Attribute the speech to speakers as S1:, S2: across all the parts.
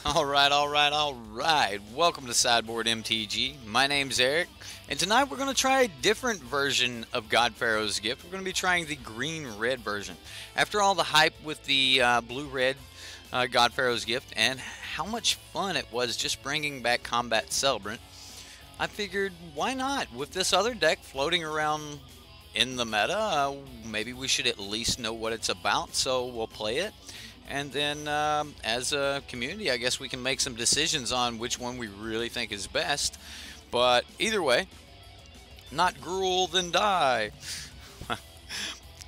S1: Alright. Welcome to Sideboard MTG. My name's Eric, and tonight we're going to try a different version of God Pharaoh's Gift. We're going to be trying the green-red version. After all the hype with the blue-red God Pharaoh's Gift and how much fun it was just bringing back Combat Celebrant, I figured, why not? With this other deck floating around in the meta, maybe we should at least know what it's about, so we'll play it. And then, as a community, I guess we can make some decisions on which one we really think is best. But either way, not gruel, then die.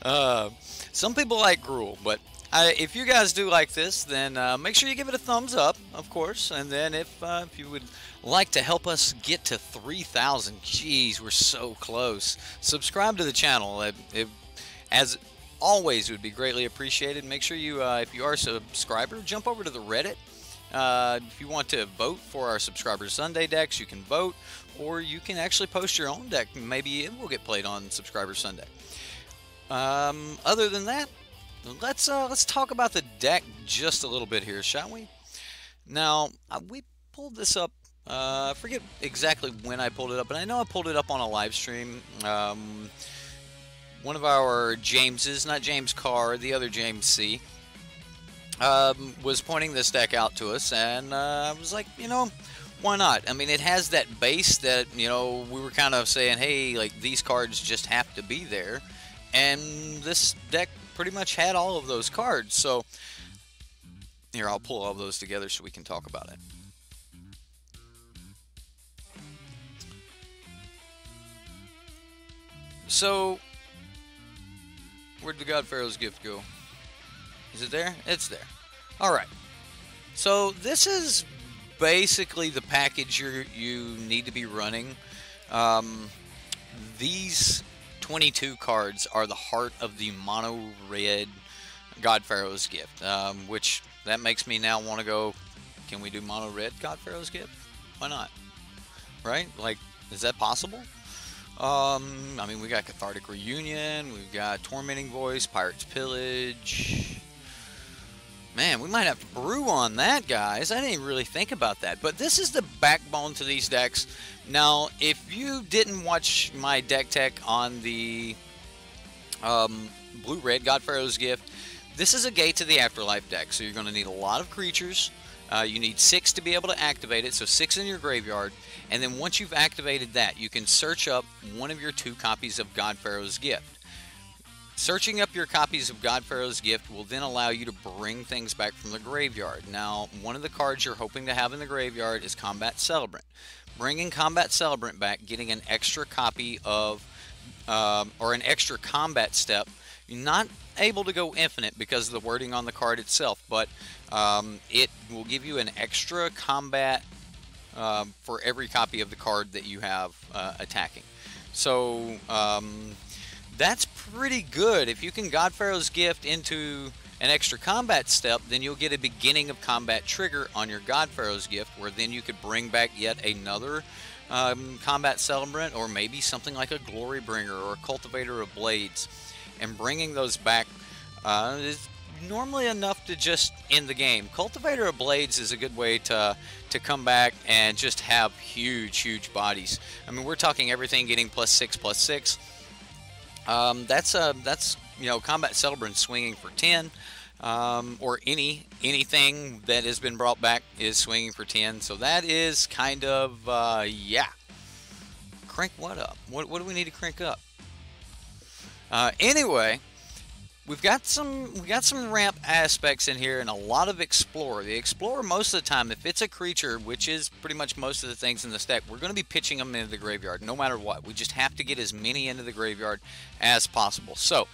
S1: Some people like gruel, but if you guys do like this, then make sure you give it a thumbs up, of course. And then if you would like to help us get to 3,000, jeez, we're so close. Subscribe to the channel. As always, would be greatly appreciated. Make sure you, if you are a subscriber, jump over to the Reddit. If you want to vote for our Subscriber Sunday decks, you can vote, or you can actually post your own deck. Maybe it will get played on Subscriber Sunday. Other than that, let's talk about the deck just a little bit here, shall we? Now, we pulled this up. I forget exactly when I pulled it up, but I know I pulled it up on a live stream. One of our Jameses, not James Carr, the other James C, was pointing this deck out to us, and I was like, you know, why not? I mean, it has that base that, you know, we were kind of saying, hey, like, these cards just have to be there, and this deck pretty much had all of those cards. So here, I'll pull all of those together so we can talk about it. So where'd the God Pharaoh's Gift go? Is it there? It's there. Alright. So this is basically the package you need to be running. These 22 cards are the heart of the mono red God Pharaoh's Gift. Which that makes me now want to go, can we do mono red God Pharaoh's Gift? Why not? Right? Like, is that possible? I mean, we got Cathartic Reunion, we've got Tormenting Voice, Pirate's Pillage. Man, we might have to brew on that, guys. I didn't really think about that. But this is the backbone to these decks. Now, if you didn't watch my deck tech on the blue-red God Pharaoh's Gift, this is a Gate to the Afterlife deck. So you're going to need a lot of creatures. You need 6 to be able to activate it, so 6 in your graveyard. And then once you've activated that, you can search up one of your 2 copies of God Pharaoh's Gift. Searching up your copies of God Pharaoh's Gift will then allow you to bring things back from the graveyard. Now, one of the cards you're hoping to have in the graveyard is Combat Celebrant. Bringing Combat Celebrant back, getting an extra copy of, or an extra combat step. You're not able to go infinite because of the wording on the card itself, but it will give you an extra combat for every copy of the card that you have attacking. So that's pretty good. If you can God Pharaoh's Gift into an extra combat step, then you'll get a beginning of combat trigger on your God Pharaoh's Gift, where then you could bring back yet another combat celebrant, or maybe something like a Glory Bringer or a Cultivator of Blades. And bringing those back is normally enough to just end the game. Cultivator of Blades is a good way to come back and just have huge bodies. I mean, we're talking everything getting +6/+6. That's you know, Combat Celebrant swinging for 10, or anything that has been brought back is swinging for 10. So that is kind of yeah. Crank what up? What do we need to crank up? Anyway, we got some ramp aspects in here and a lot of Explorer. The Explorer, most of the time, if it's a creature, which is pretty much most of the things in this deck, we're going to be pitching them into the graveyard no matter what. We just have to get as many into the graveyard as possible. So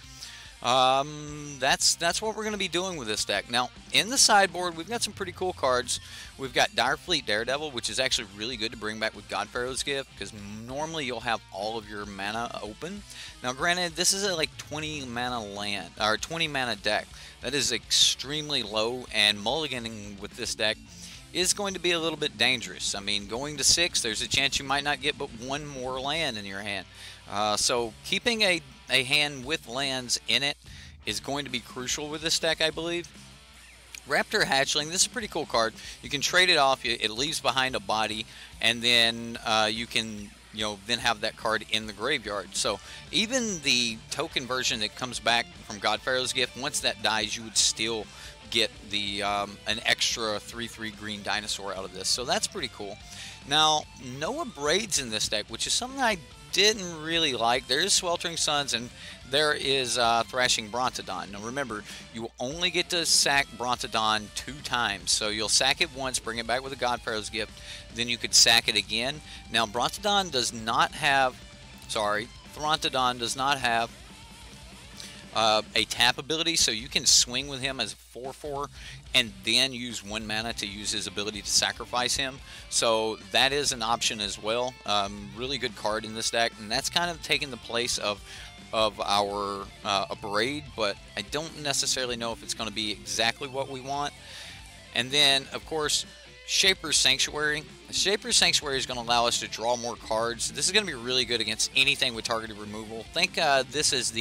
S1: that's what we're going to be doing with this deck. Now, in the sideboard, we've got some pretty cool cards. We've got Direfleet Daredevil, which is actually really good to bring back with God Pharaoh's Gift, because normally you'll have all of your mana open. Now, granted, this is a like 20 mana land, or 20 mana deck. That is extremely low, and mulliganing with this deck is going to be a little bit dangerous. I mean, going to 6, there's a chance you might not get but 1 more land in your hand. So keeping a hand with lands in it is going to be crucial with this deck, I believe. Raptor Hatchling, this is a pretty cool card. You can trade it off. It leaves behind a body, and then you can, then have that card in the graveyard. So even the token version that comes back from God Pharaoh's Gift, once that dies, you would still get the an extra 3/3 green dinosaur out of this. So that's pretty cool. Now, no Braids in this deck, which is something I didn't really like. There is Sweltering Suns, and there is Thrashing Brontodon. Now remember, you only get to sack Brontodon 2 times. So you'll sack it once, bring it back with a God Pharaoh's Gift, then you could sack it again. Now Brontodon does not have, Throntodon does not have a tap ability, so you can swing with him as a 4/4 and then use 1 mana to use his ability to sacrifice him. So that is an option as well. Really good card in this deck, and that's kind of taking the place of our Abrade, but I don't necessarily know if it's going to be exactly what we want. And then, of course, Shaper's Sanctuary. Shaper's Sanctuary is going to allow us to draw more cards. This is going to be really good against anything with targeted removal. Think this is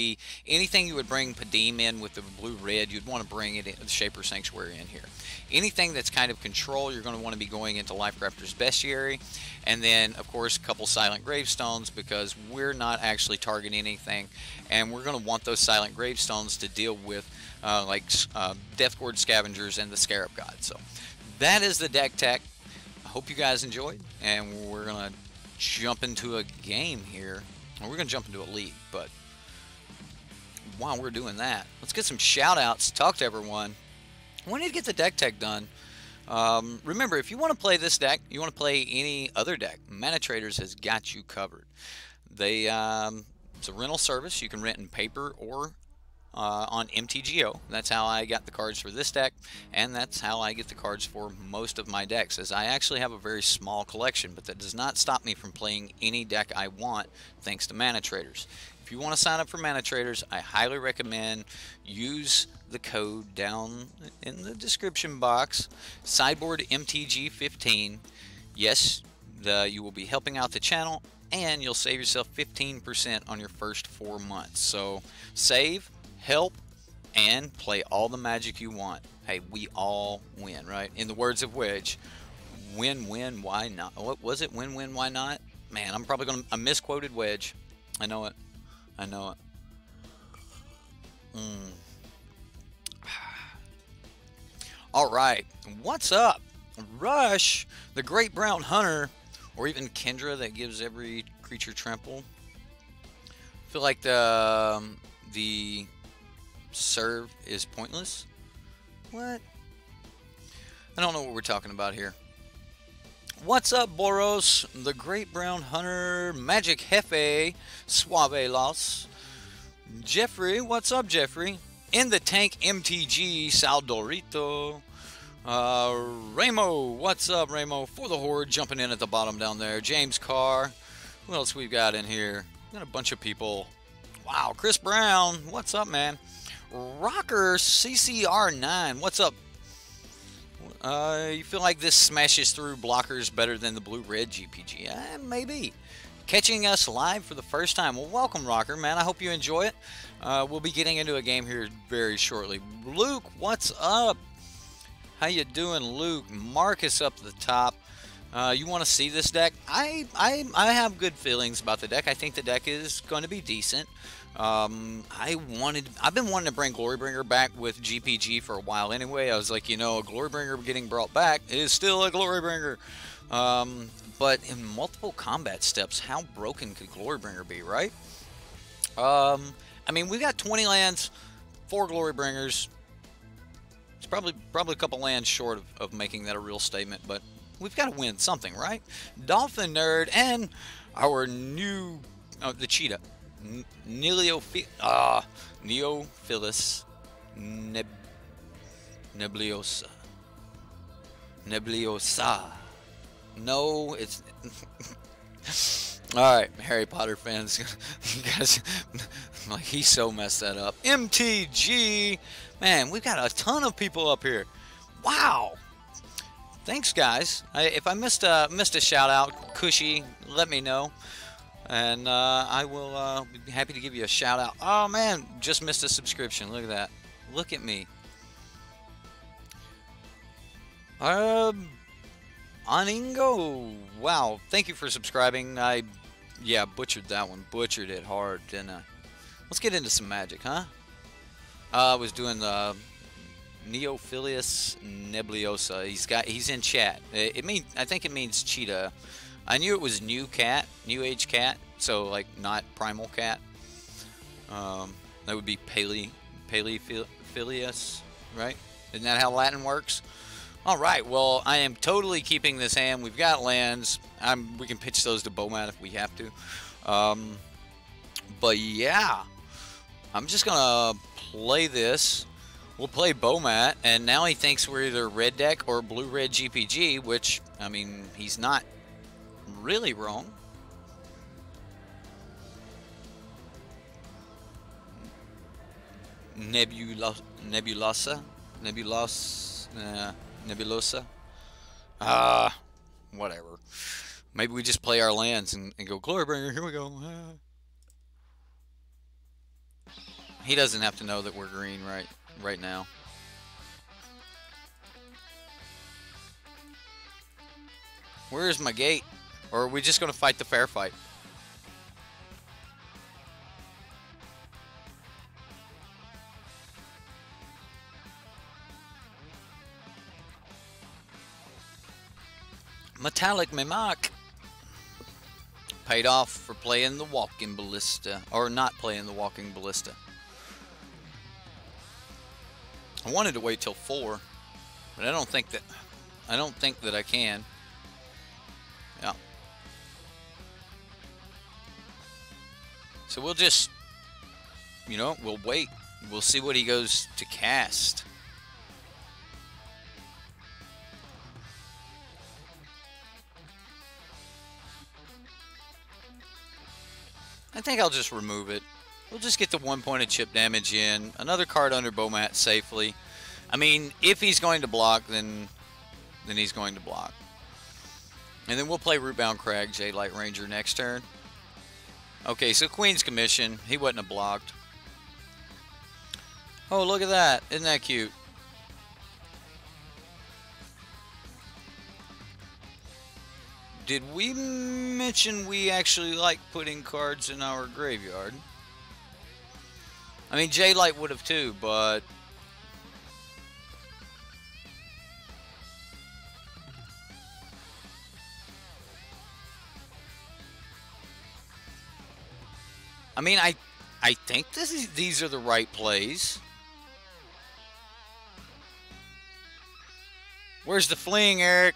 S1: anything you would bring Padim in with the blue-red, you'd want to bring it in, the Shaper's Sanctuary in here. Anything that's kind of control, you're going to want to be going into Lifecrafter's Bestiary. And then, of course, a couple Silent Gravestones, because we're not actually targeting anything. And we're going to want those Silent Gravestones to deal with Death Gourd Scavengers and the Scarab God. So that is the deck tech. I hope you guys enjoyed, and we're going to jump into a game here. Well, we're going to jump into a league, but while we're doing that, let's get some shout-outs, talk to everyone. We need to get the deck tech done. Remember, if you want to play this deck, you want to play any other deck, manatraders has got you covered. It's a rental service. You can rent in paper or on MTGO. That's how I got the cards for this deck, and that's how I get the cards for most of my decks, as I actually have a very small collection, but that does not stop me from playing any deck I want thanks to manatraders. If you want to sign up for manatraders, I highly recommend use the code down in the description box, Sideboard MTG15. Yes, you will be helping out the channel, and you'll save yourself 15% on your first 4 months. So save, help, and play all the magic you want. Hey, we all win, right? In the words of Wedge, win, win, why not? What was it? Win, win, why not? Man, I'm probably going to... I misquoted Wedge. I know it. I know it. All right. What's up? Rush, the Great Brown Hunter, or even Kendra that gives every creature trample. I feel like the serve is pointless. What? I don't know what we're talking about here. What's up, Boros, the Great Brown Hunter, Magic Jefe, Suave Los, Jeffrey, what's up, Jeffrey? In the Tank MTG, Saldorito, Ramo, what's up, Ramo? For the Horde, jumping in at the bottom down there. James Carr, what else we got in here? Got a bunch of people. Wow, Chris Brown, what's up, man? Rocker CCR9, what's up? You feel like this smashes through blockers better than the blue-red GPG? Maybe. Catching us live for the first time. Well, welcome, Rocker, man. I hope you enjoy it. We'll be getting into a game here very shortly. Luke, what's up? How you doing, Luke? Marcus up at the top. You want to see this deck? I have good feelings about the deck. I think the deck is going to be decent. I've been wanting to bring Glorybringer back with GPG for a while anyway. I was like, a Glorybringer getting brought back is still a Glorybringer. But in multiple combat steps, how broken could Glorybringer be, right? I mean, we got 20 lands, 4 Glorybringers. It's probably a couple lands short of making that a real statement, but we've got to win something, right? Dolphin Nerd and our new, the Cheetah. Neophilus Nebliosa. No, it's all right, Harry Potter fans. You guys, like, he so messed that up. MTG, man, we've got a ton of people up here. Wow. Thanks, guys. If I missed a shout out, Cushy, let me know. And I will be happy to give you a shout out. Oh man, just missed a subscription. Look at that. Look at me. Aningo. Wow. Thank you for subscribing. Yeah, butchered that one. Butchered it hard, didn't I? Let's get into some magic, huh? I was doing the Neophilius Nebulosa. He's in chat. I think it means cheetah. I knew it was new cat, new age cat, so like not primal cat. That would be Paleophilius, right? Isn't that how Latin works? All right. Well, I am totally keeping this hand. We've got lands. We can pitch those to Bowmat if we have to. But yeah, I'm just gonna play this. We'll play Bowmat, and now he thinks we're either red deck or blue-red GPG, which, I mean, he's not really wrong. Nebulosa. Whatever. Maybe we just play our lands and go, Glorybringer, here we go. He doesn't have to know that we're green right now. Where is my gate? Or are we just going to fight the fair fight? Metallic Mimic. Paid off for playing the Walking Ballista. Or not playing the Walking Ballista. I wanted to wait till 4. But I don't think that I can. Yeah. So we'll just, you know, we'll wait. We'll see what he goes to cast. I think I'll just remove it. We'll just get the 1 point of chip damage in. Another card under Bowmat safely. I mean, if he's going to block, then he's going to block. And then we'll play Rootbound Crag, Jade-Light Ranger next turn. Okay, so Queen's Commission. He wouldn't have blocked. Oh, look at that. Isn't that cute? Did we mention we actually like putting cards in our graveyard? I mean, Jade-Light would have too, but... I mean, I think these are the right plays. Where's the fling, Eric?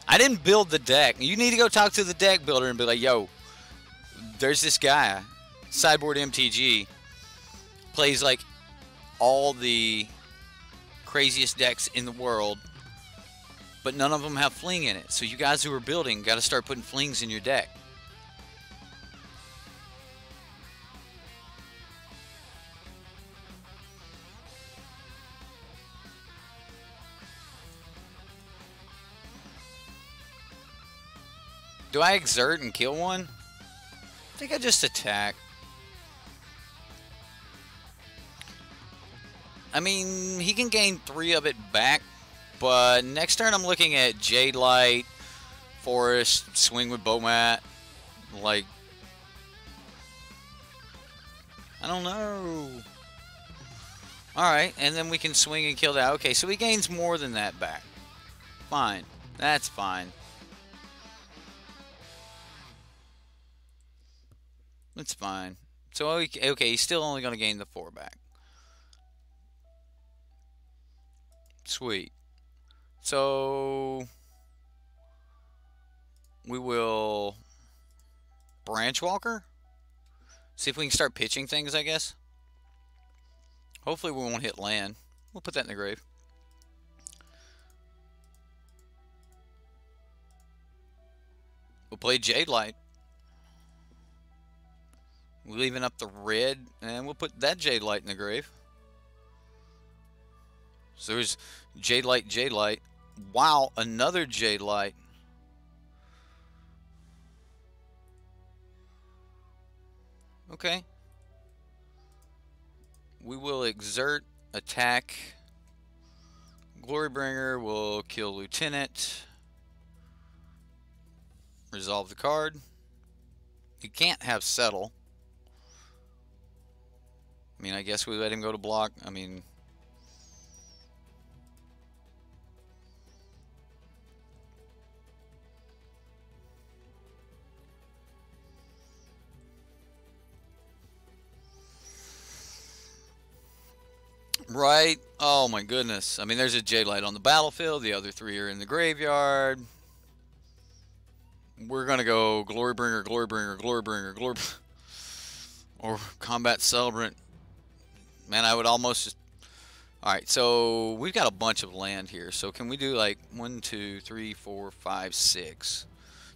S1: I didn't build the deck. You need to go talk to the deck builder and be like, yo, there's this guy, Sideboard MTG, plays like all the craziest decks in the world, but none of them have fling in it. So you guys who are building got to start putting flings in your deck. Do I exert and kill one? I think I just attack. I mean, he can gain 3 of it back, but next turn I'm looking at Jade-Light, Forest, swing with Bowmat. Like, I don't know. Alright, and then we can swing and kill that. Okay, so he gains more than that back. Fine. That's fine. That's fine. So, okay, he's still only going to gain the 4 back. Sweet. So, we will Branch Walker. See if we can start pitching things, I guess. Hopefully we won't hit land. We'll put that in the grave. We'll play Jade-Light. We're leaving up the red, and we'll put that Jade-Light in the grave. So there's Jade-Light, Jade-Light. Wow, another Jade-Light. Okay. We will exert, attack. Glorybringer will kill Lieutenant. Resolve the card. He can't have Settle. I mean, I guess we let him go to block. I mean... Right? Oh my goodness. I mean, there's a J-Light on the battlefield. The other 3 are in the graveyard. We're going to go Glorybringer, Glorybringer, Glorybringer, Glorybringer. Or Combat Celebrant. Man, I would almost just... Alright, so we've got a bunch of land here. So can we do like 1, 2, 3, 4, 5, 6.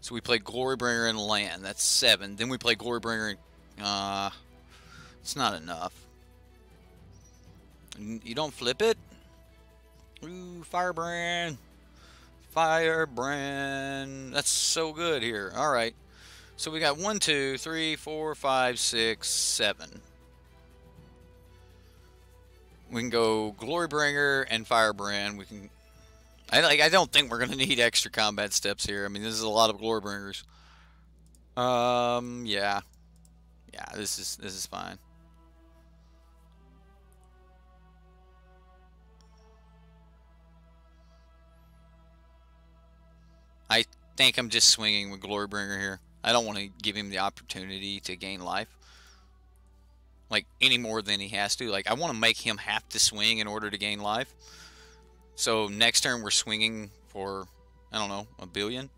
S1: So we play Glorybringer and land. That's 7. Then we play Glorybringer and... it's not enough. You don't flip it? Ooh, Firebrand. Firebrand. That's so good here. Alright. So we got 1, 2, 3, 4, 5, 6, 7. We can go Glorybringer and Firebrand. We can... I don't think we're going to need extra combat steps here. I mean, this is a lot of Glorybringers. Yeah. Yeah, this is fine. I think I'm just swinging with Glorybringer here. I don't want to give him the opportunity to gain life. Like, any more than he has to. Like, I want to make him have to swing in order to gain life. So, next turn we're swinging for, I don't know, 1 billion.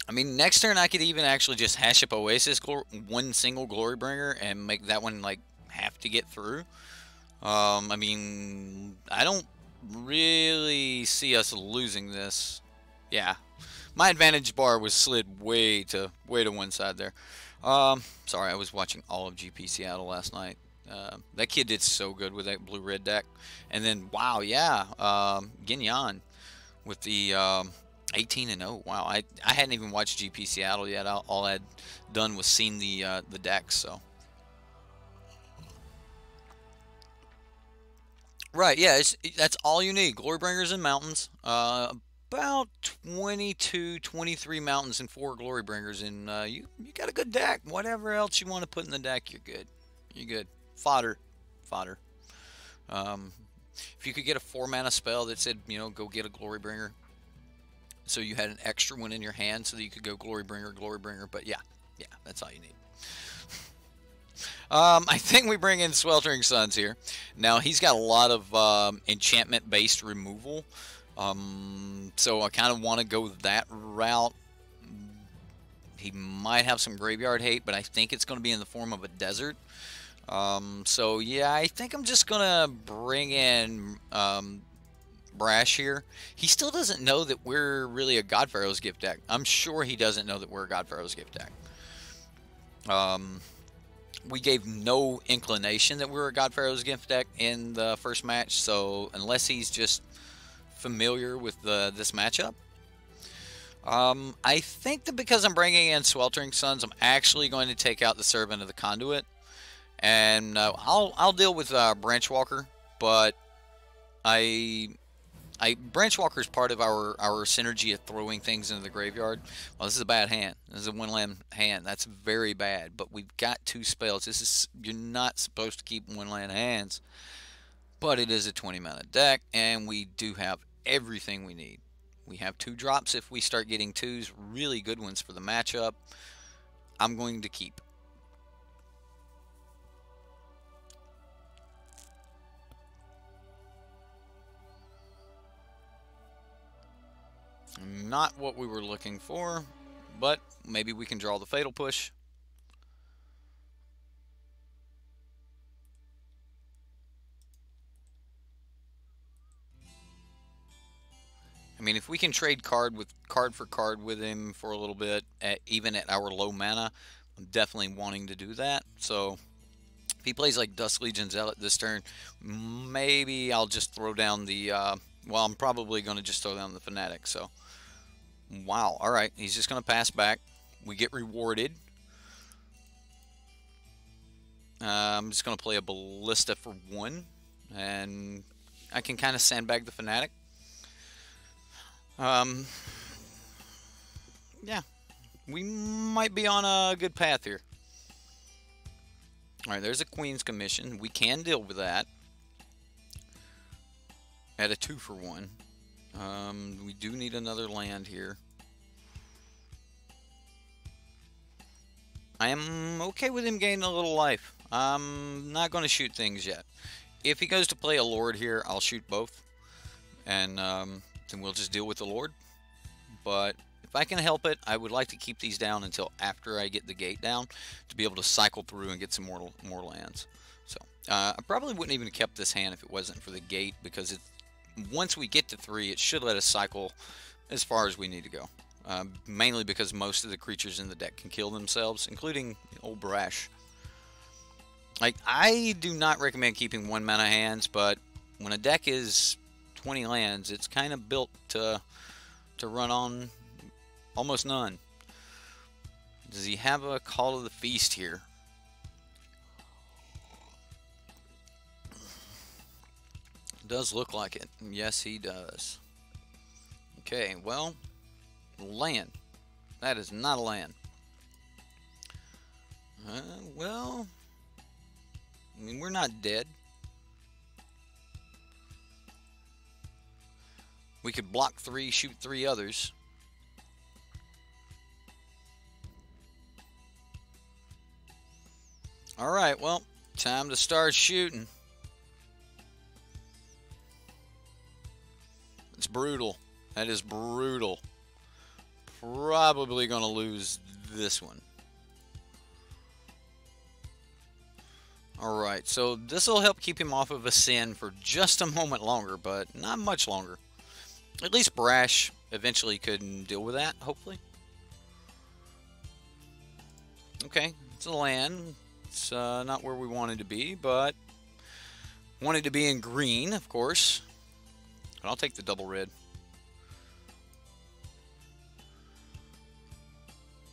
S1: I mean, next turn I could even actually just hash up Oasis, one single Glorybringer, and make that one, like, have to get through. I mean, I don't really see us losing this. Yeah, my advantage bar was slid way to one side there. Sorry, I was watching all of GP Seattle last night. That kid did so good with that blue-red deck. And then, wow, yeah, Ginyan with the 18-0. Wow, I hadn't even watched GP Seattle yet. All I'd done was seen the decks, so. Right, yeah, that's all you need. Glorybringers and mountains. About 22, 23 mountains and 4 Glorybringers, and you got a good deck. Whatever else you want to put in the deck, you're good. You're good. Fodder. Fodder. If you could get a 4-mana spell that said, you know, go get a Glorybringer, so you had an extra one in your hand so that you could go Glorybringer, Glorybringer, but yeah, that's all you need. I think we bring in Sweltering Suns here. Now, he's got a lot of enchantment-based removal, so I kind of want to go that route. He might have some graveyard hate, but I think it's going to be in the form of a desert. So, yeah, I think I'm just going to bring in Brash here. He still doesn't know that we're really a God Pharaoh's Gift deck. I'm sure he doesn't know that we're a God Pharaoh's Gift deck. We gave no inclination that we were a God Pharaoh's Gift deck in the first match, so unless he's just familiar with this matchup, I think that because I'm bringing in Sweltering Suns, I'm actually going to take out the Servant of the Conduit, and I'll deal with Branchwalker, but Branchwalker is part of our synergy of throwing things into the graveyard. Well, this is a bad hand. This is a 1-land hand. That's very bad. But we've got 2 spells. You're not supposed to keep 1-land hands. But it is a 20-mana deck, and we do have everything we need. We have 2 drops if we start getting 2s, really good ones for the matchup. I'm going to keep. Not what we were looking for, but maybe we can draw the Fatal Push. I mean, if we can trade card for card with him for a little bit, even at our low mana, I'm definitely wanting to do that. So if he plays like Dust Legion Zealot this turn, maybe I'll just throw down the, well, I'm probably going to just throw down the Fanatic, so. Wow, alright, he's just going to pass back. We get rewarded. I'm just going to play a Ballista for 1, and I can kind of sandbag the Fanatic. Yeah, we might be on a good path here. Alright, there's a Queen's Commission. We can deal with that. At a 2 for 1. We do need another land here. I am okay with him gaining a little life. I'm not going to shoot things yet. If he goes to play a Lord here, I'll shoot both. And then we'll just deal with the Lord. But if I can help it, I would like to keep these down until after I get the gate down to be able to cycle through and get some more lands. So I probably wouldn't even have kept this hand if it wasn't for the gate, because once we get to 3, it should let us cycle as far as we need to go. Mainly because most of the creatures in the deck can kill themselves, including old Brash. Like, I do not recommend keeping 1 mana hands, but when a deck is 20 lands, it's kind of built to run on almost none. Does he have a Call of the Feast here? Does look like it. Yes, he does. Okay, well, land. That is not a land. Well, I mean, we're not dead. We could block 3, shoot 3 others. Alright, well, time to start shooting. It's brutal. That is brutal. Probably going to lose this one. Alright, so this will help keep him off of a sin for just a moment longer, but not much longer. At least Brash eventually could deal with that, hopefully. Okay, it's a land. It's not where we wanted to be, but wanted to be in green, of course. But I'll take the double red.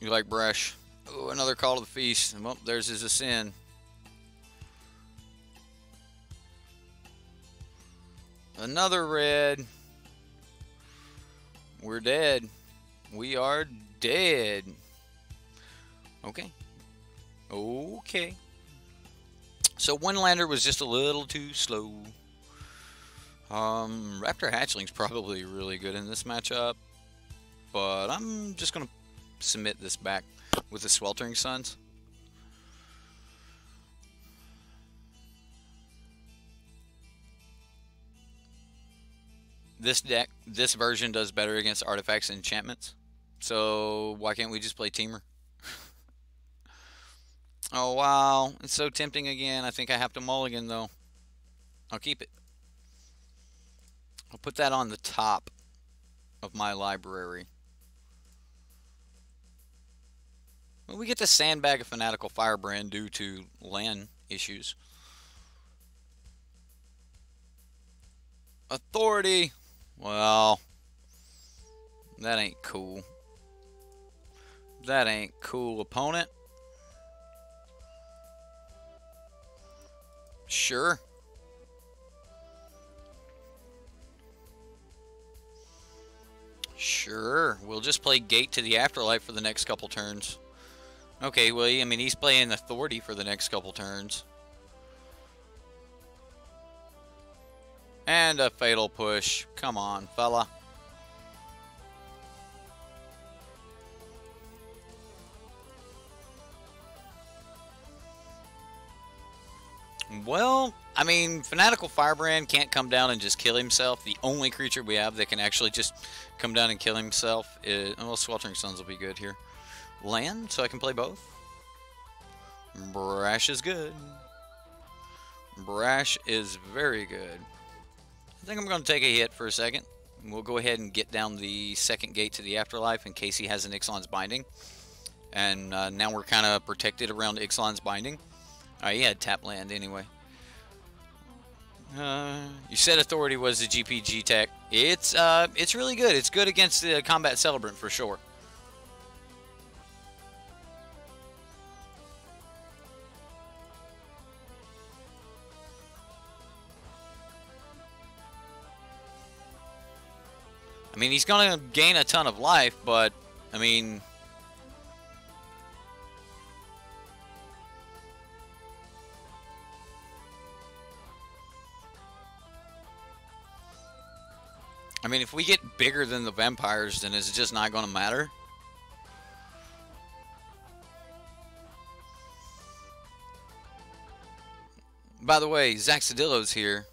S1: You like Brash? Oh, another Call to the Feast. Well, there's his Ascend. Another red. We're dead. We are dead. Okay. Okay. So one lander was just a little too slow. Raptor Hatchling's probably really good in this matchup, but I'm just going to submit this back with the Sweltering Suns. This deck, this version does better against artifacts and enchantments, so why can't we just play Teamer? Oh wow, it's so tempting again. I think I have to mulligan though. I'll keep it. I'll put that on the top of my library. Well, we get to sandbag a Fanatical Firebrand due to land issues. Authority! Well, that ain't cool. That ain't cool, opponent. Sure. Sure. We'll just play Gate to the Afterlife for the next couple turns. Okay, well, I mean, he's playing Authority for the next couple turns. And a Fatal Push. Come on, fella. Well, I mean, Fanatical Firebrand can't come down and just kill himself. The only creature we have that can actually just come down and kill himself is... Well, Sweltering Suns will be good here. Land, so I can play both. Brash is good. Brash is very good. I think I'm going to take a hit for a second. We'll go ahead and get down the second gate to the Afterlife in case he has an Ixalan's Binding. And now we're kind of protected around Ixalan's Binding. He had tap land anyway. You said Authority was the GPG tech. It's really good. It's good against the Combat Celebrant for sure. mean, he's going to gain a ton of life, but, I mean... if we get bigger than the vampires, then it's just not going to matter. By the way, Zaxadillo's here.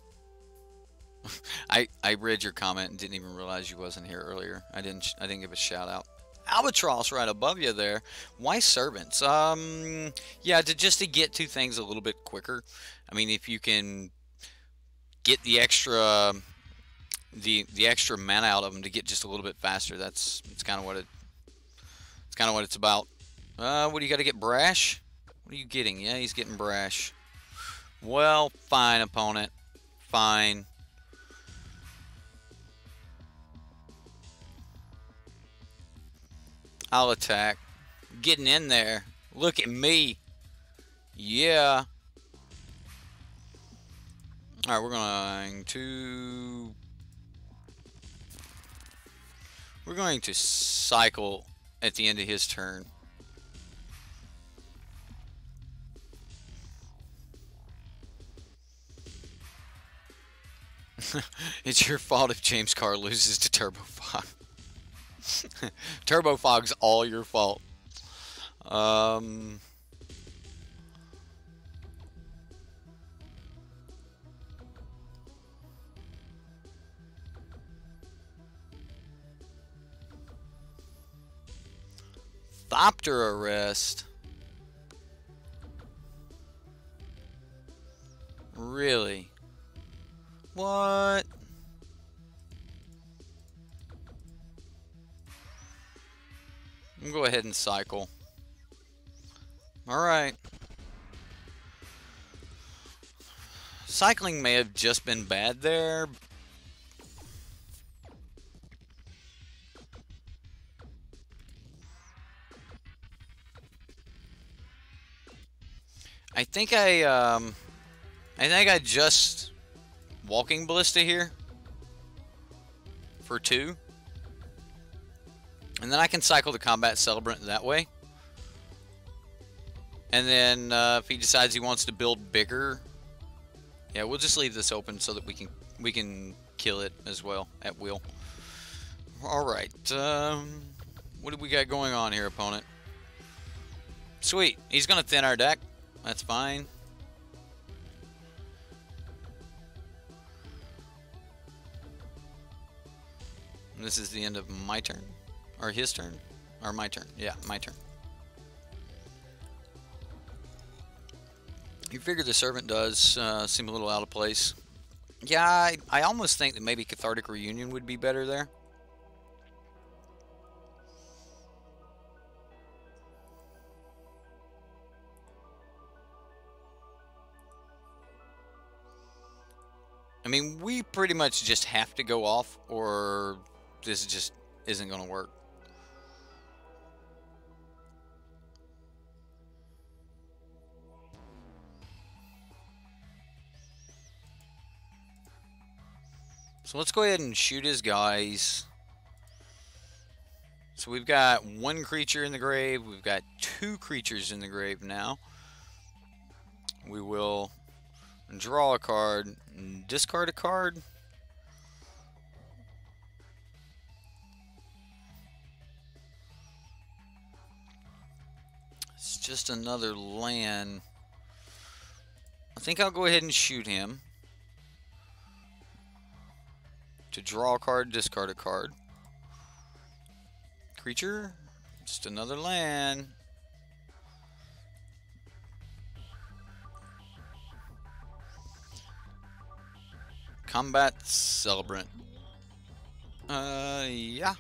S1: I read your comment and didn't even realize you wasn't here earlier. I didn't give a shout out. Albatross right above you there. Why servants? Yeah, just to get to things a little bit quicker. I mean, if you can get the extra mana out of them to get just a little bit faster, it's kind of what it's about. What do you got to get? Brash? What are you getting? Yeah, he's getting brash. Well, fine, opponent. Fine. I'll attack. Getting in there. Look at me. Yeah. Alright, we're going to cycle at the end of his turn. It's your fault if James Carr loses to Turbo Fog. Turbo Fog's all your fault. Thopter arrest. Really? What? I'm gonna go ahead and cycle. Alright. Cycling may have just been bad there. I think I just walking ballista here for 2. And then I can cycle the combat celebrant that way. And then if he decides he wants to build bigger, yeah, we'll just leave this open so that we can kill it as well at will. All right, what do we got going on here, opponent? Sweet, he's gonna thin our deck. That's fine. And this is the end of my turn. Or his turn. Or my turn. Yeah, my turn. You figure the servant does seem a little out of place. Yeah, I almost think that maybe Cathartic Reunion would be better there. I mean, we pretty much just have to go off, or this just isn't going to work. So let's go ahead and shoot his guys. So we've got 1 creature in the grave. We've got 2 creatures in the grave now. We will draw a card, discard a card. It's just another land. I think I'll go ahead and shoot him. To draw a card, discard a card. Creature, just another land. Combat Celebrant. Yeah.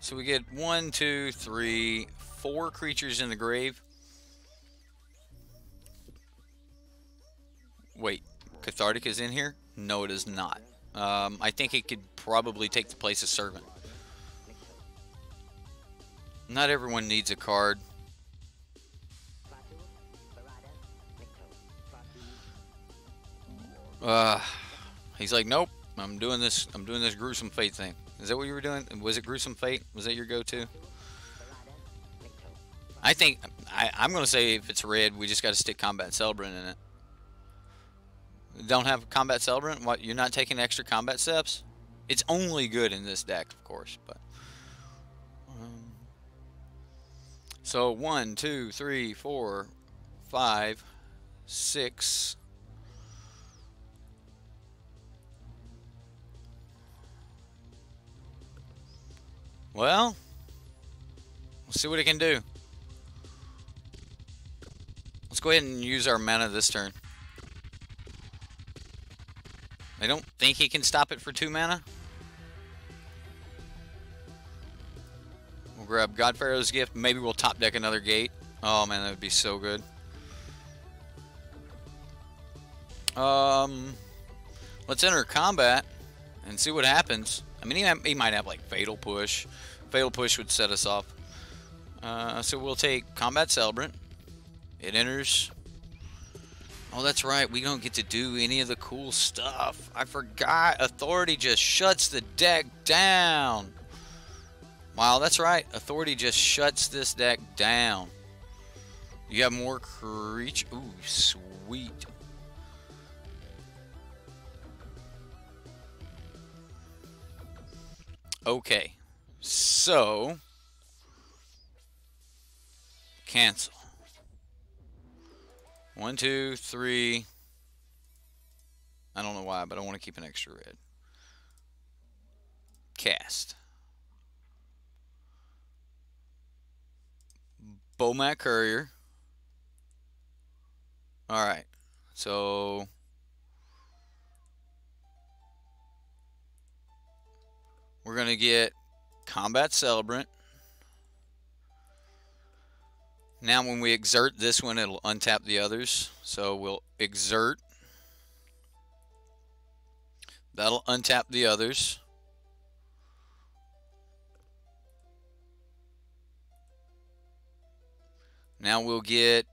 S1: So we get 1, 2, 3, 4 creatures in the grave. Wait, Cathartic is in here? No, it is not. I think it could probably take the place of Servant. Not everyone needs a card. Uh, he's like, nope. I'm doing this. I'm doing this gruesome fate thing. Is that what you were doing? Was it gruesome fate? Was that your go-to? I think I'm gonna say if it's red, we just got to stick combat celebrant in it. Don't have combat celebrant? What? You're not taking extra combat steps? It's only good in this deck, of course, but. So 1, 2, 3, 4, 5, 6. Well, let's see what it can do. Let's go ahead and use our mana this turn. I don't think he can stop it for 2 mana. We'll grab God Pharaoh's Gift. Maybe we'll top deck another gate. Oh man, that would be so good. Let's enter combat and see what happens. I mean, he might have like Fatal Push. Fatal Push would set us off. So we'll take Combat Celebrant. It enters. Oh, that's right. We don't get to do any of the cool stuff. I forgot. Authority just shuts the deck down. Wow, that's right. Authority just shuts this deck down. You have more creature. Ooh, sweet. Okay. So, cancel. 1, 2, 3. I don't know why, but I want to keep an extra red. Cast. Bomat Courier. Alright. So we're going to get Combat Celebrant. Now when we exert this one, it'll untap the others. So we'll exert. That'll untap the others. Now we'll get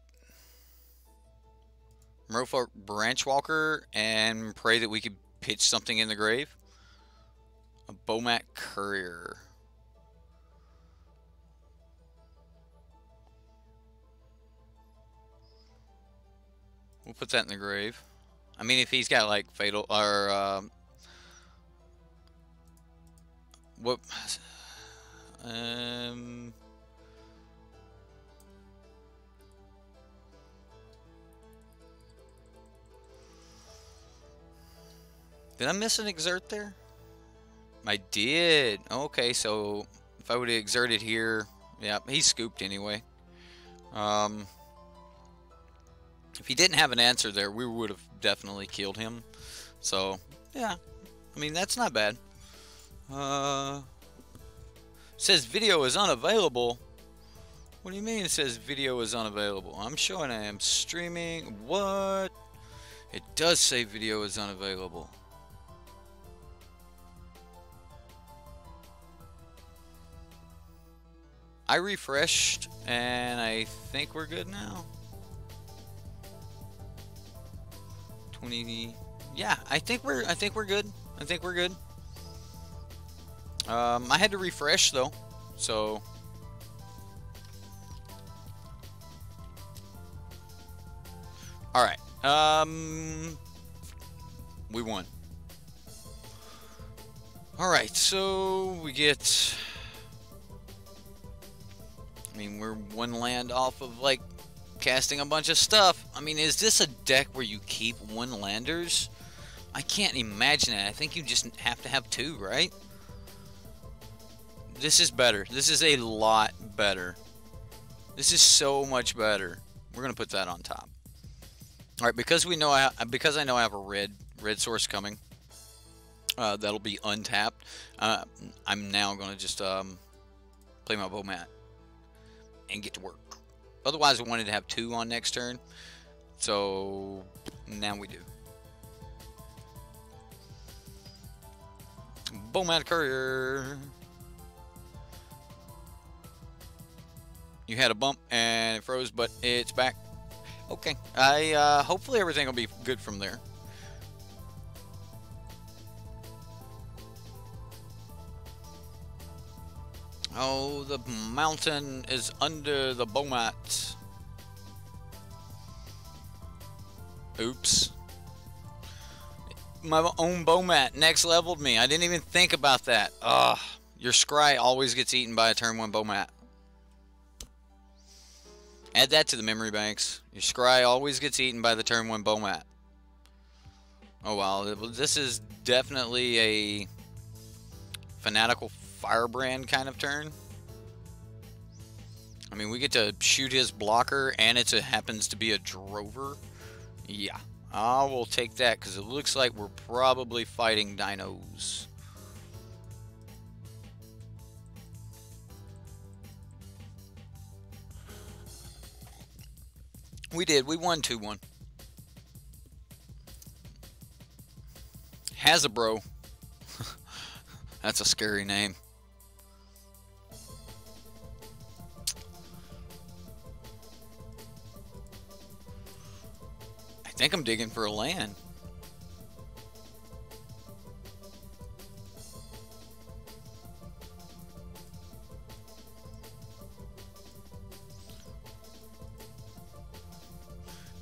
S1: Merfolk Branchwalker and pray that we could pitch something in the grave. A Bomat Courier. We'll put that in the grave. I mean, if he's got like fatal or what? Did I miss an exert there? I did. Okay, so if I would have exerted here, yeah, he's scooped anyway. If he didn't have an answer there, we would have definitely killed him. So, yeah. I mean, that's not bad. Says video is unavailable. What do you mean it says video is unavailable? I'm showing I am streaming. What? It does say video is unavailable. I refreshed and I think we're good now. 20. Yeah, I think we're good. I think we're good. I had to refresh though, so all right. We won. All right, so we get. I mean, we're one land off of like casting a bunch of stuff. I mean, is this a deck where you keep one landers? I can't imagine it. I think you just have to have 2, right? This is better. This is a lot better. This is so much better. We're gonna put that on top. All right, because we know because I know I have a red source coming. That'll be untapped. I'm now gonna just play my Bomat and get to work. Otherwise, I wanted to have 2 on next turn. So now we do. Bomat Courier. You had a bump and it froze, but it's back. Okay. Hopefully everything will be good from there. Oh, the mountain is under the Bomat. Oops. My own Bomat next leveled me. I didn't even think about that. Ugh. Your scry always gets eaten by a turn 1 Bomat. Add that to the memory banks. Your scry always gets eaten by the turn 1 Bomat. Oh wow, this is definitely a fanatical firebrand kind of turn. I mean, we get to shoot his blocker, and it happens to be a drover. Yeah, I will take that because it looks like we're probably fighting dinos. We did. We won 2-1. Hasbro. That's a scary name. I think I'm digging for a land.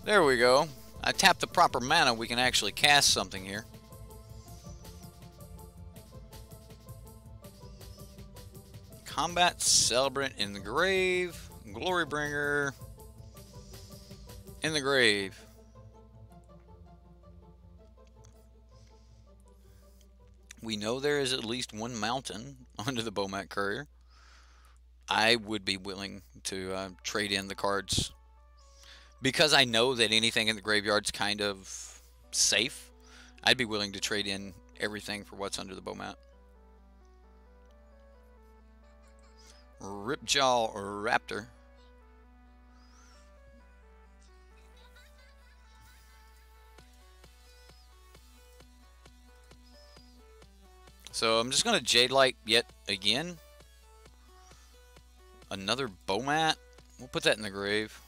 S1: There we go. I tapped the proper mana, we can actually cast something here. Combat Celebrant in the grave. Glorybringer in the grave. We know there is at least one mountain under the Bomat Courier. I would be willing to trade in the cards. Because I know that anything in the graveyard's kind of safe, I'd be willing to trade in everything for what's under the Bomat. Ripjaw Raptor. So I'm just going to Jade Light yet again. Another Bomat. We'll put that in the grave.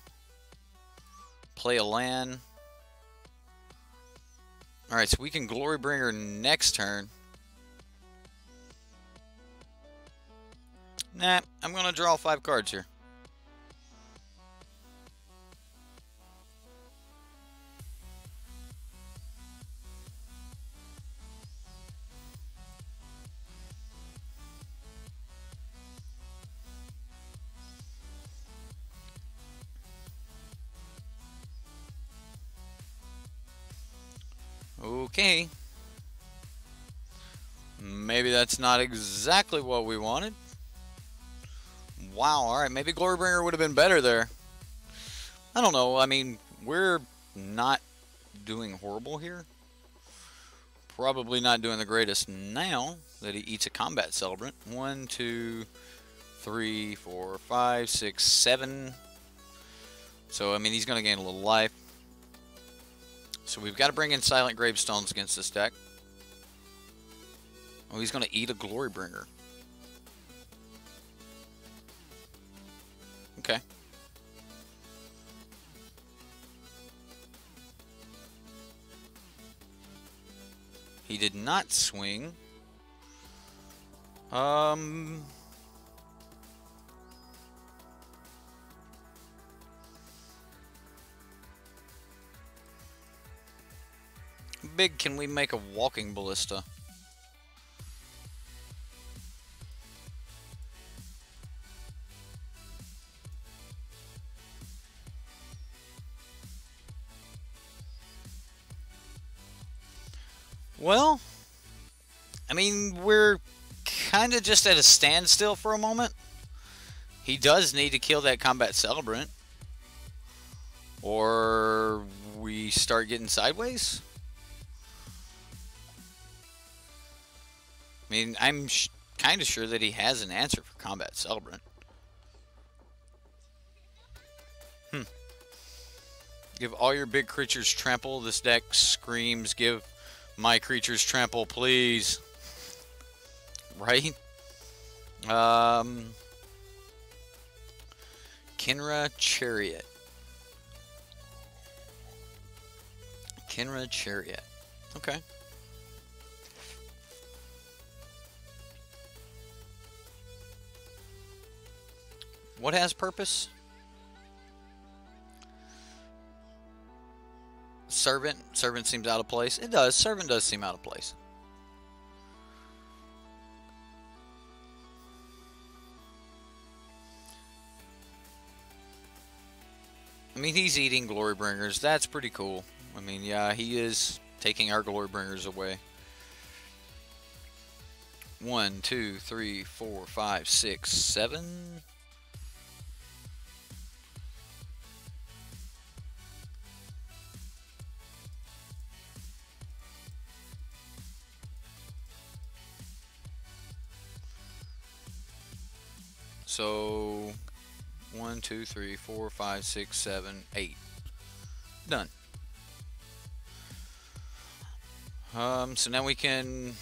S1: Play a land. Alright, so we can Glorybringer next turn. Nah, I'm going to draw 5 cards here. Okay. Maybe that's not exactly what we wanted. Wow, alright, maybe Glorybringer would have been better there. I don't know, I mean, we're not doing horrible here. Probably not doing the greatest now that he eats a Combat Celebrant. 1, 2, 3, 4, 5, 6, 7. So, I mean, he's going to gain a little life. So we've got to bring in Silent Gravestones against this deck. Oh, he's going to eat a Glorybringer. Okay. He did not swing. Big can we make a Walking Ballista? Well, I mean, we're kind of just at a standstill for a moment. He does need to kill that Combat Celebrant, or we start getting sideways. I mean, I'm kind of sure that he has an answer for Combat Celebrant. Give all your big creatures trample. This deck screams, give my creatures trample, please. Right? Kinra Chariot. Kinra Chariot. Okay. What has purpose? Servant. Servant seems out of place. It does. Servant does seem out of place. I mean, he's eating glory bringers. That's pretty cool. I mean, yeah, he is taking our glory bringers away. 1, 2, 3, 4, 5, 6, 7. So 1, 2, 3, 4, 5, 6, 7, 8. Done. So now we can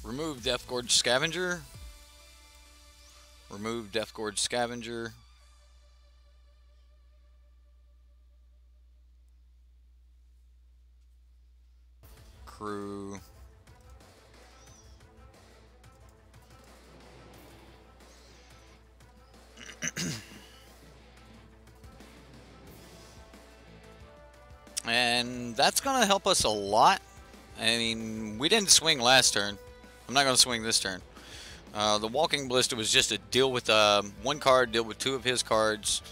S1: remove Death Gorge Scavenger. Remove Death Gorge Scavenger. Crew. And that's going to help us a lot. I mean, we didn't swing last turn. I'm not going to swing this turn. The Walking Ballista was just a deal with one card, deal with 2 of his cards,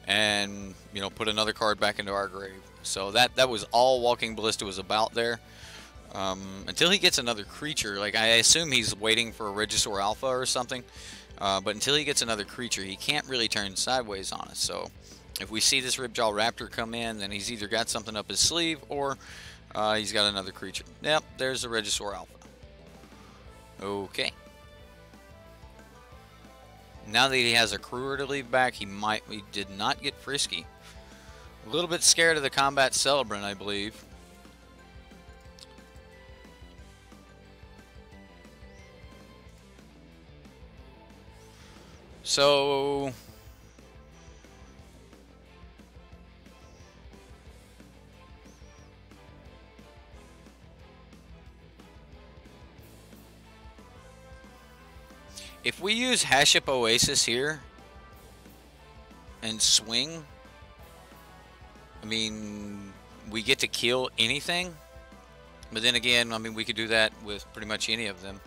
S1: and, you know, put another card back into our grave. So that was all Walking Ballista was about there. Until he gets another creature, like I assume he's waiting for a Regisaur Alpha or something. But until he gets another creature, he can't really turn sideways on us. So if we see this Ripjaw Raptor come in, then he's either got something up his sleeve or he's got another creature. Yep, there's the Regisaur Alpha. Okay. Now that he has a crewer to leave back, he did not get frisky. A little bit scared of the Combat Celebrant, I believe. So if we use Haship Oasis here and swing, I mean, we get to kill anything. But then again, I mean, we could do that with pretty much any of them.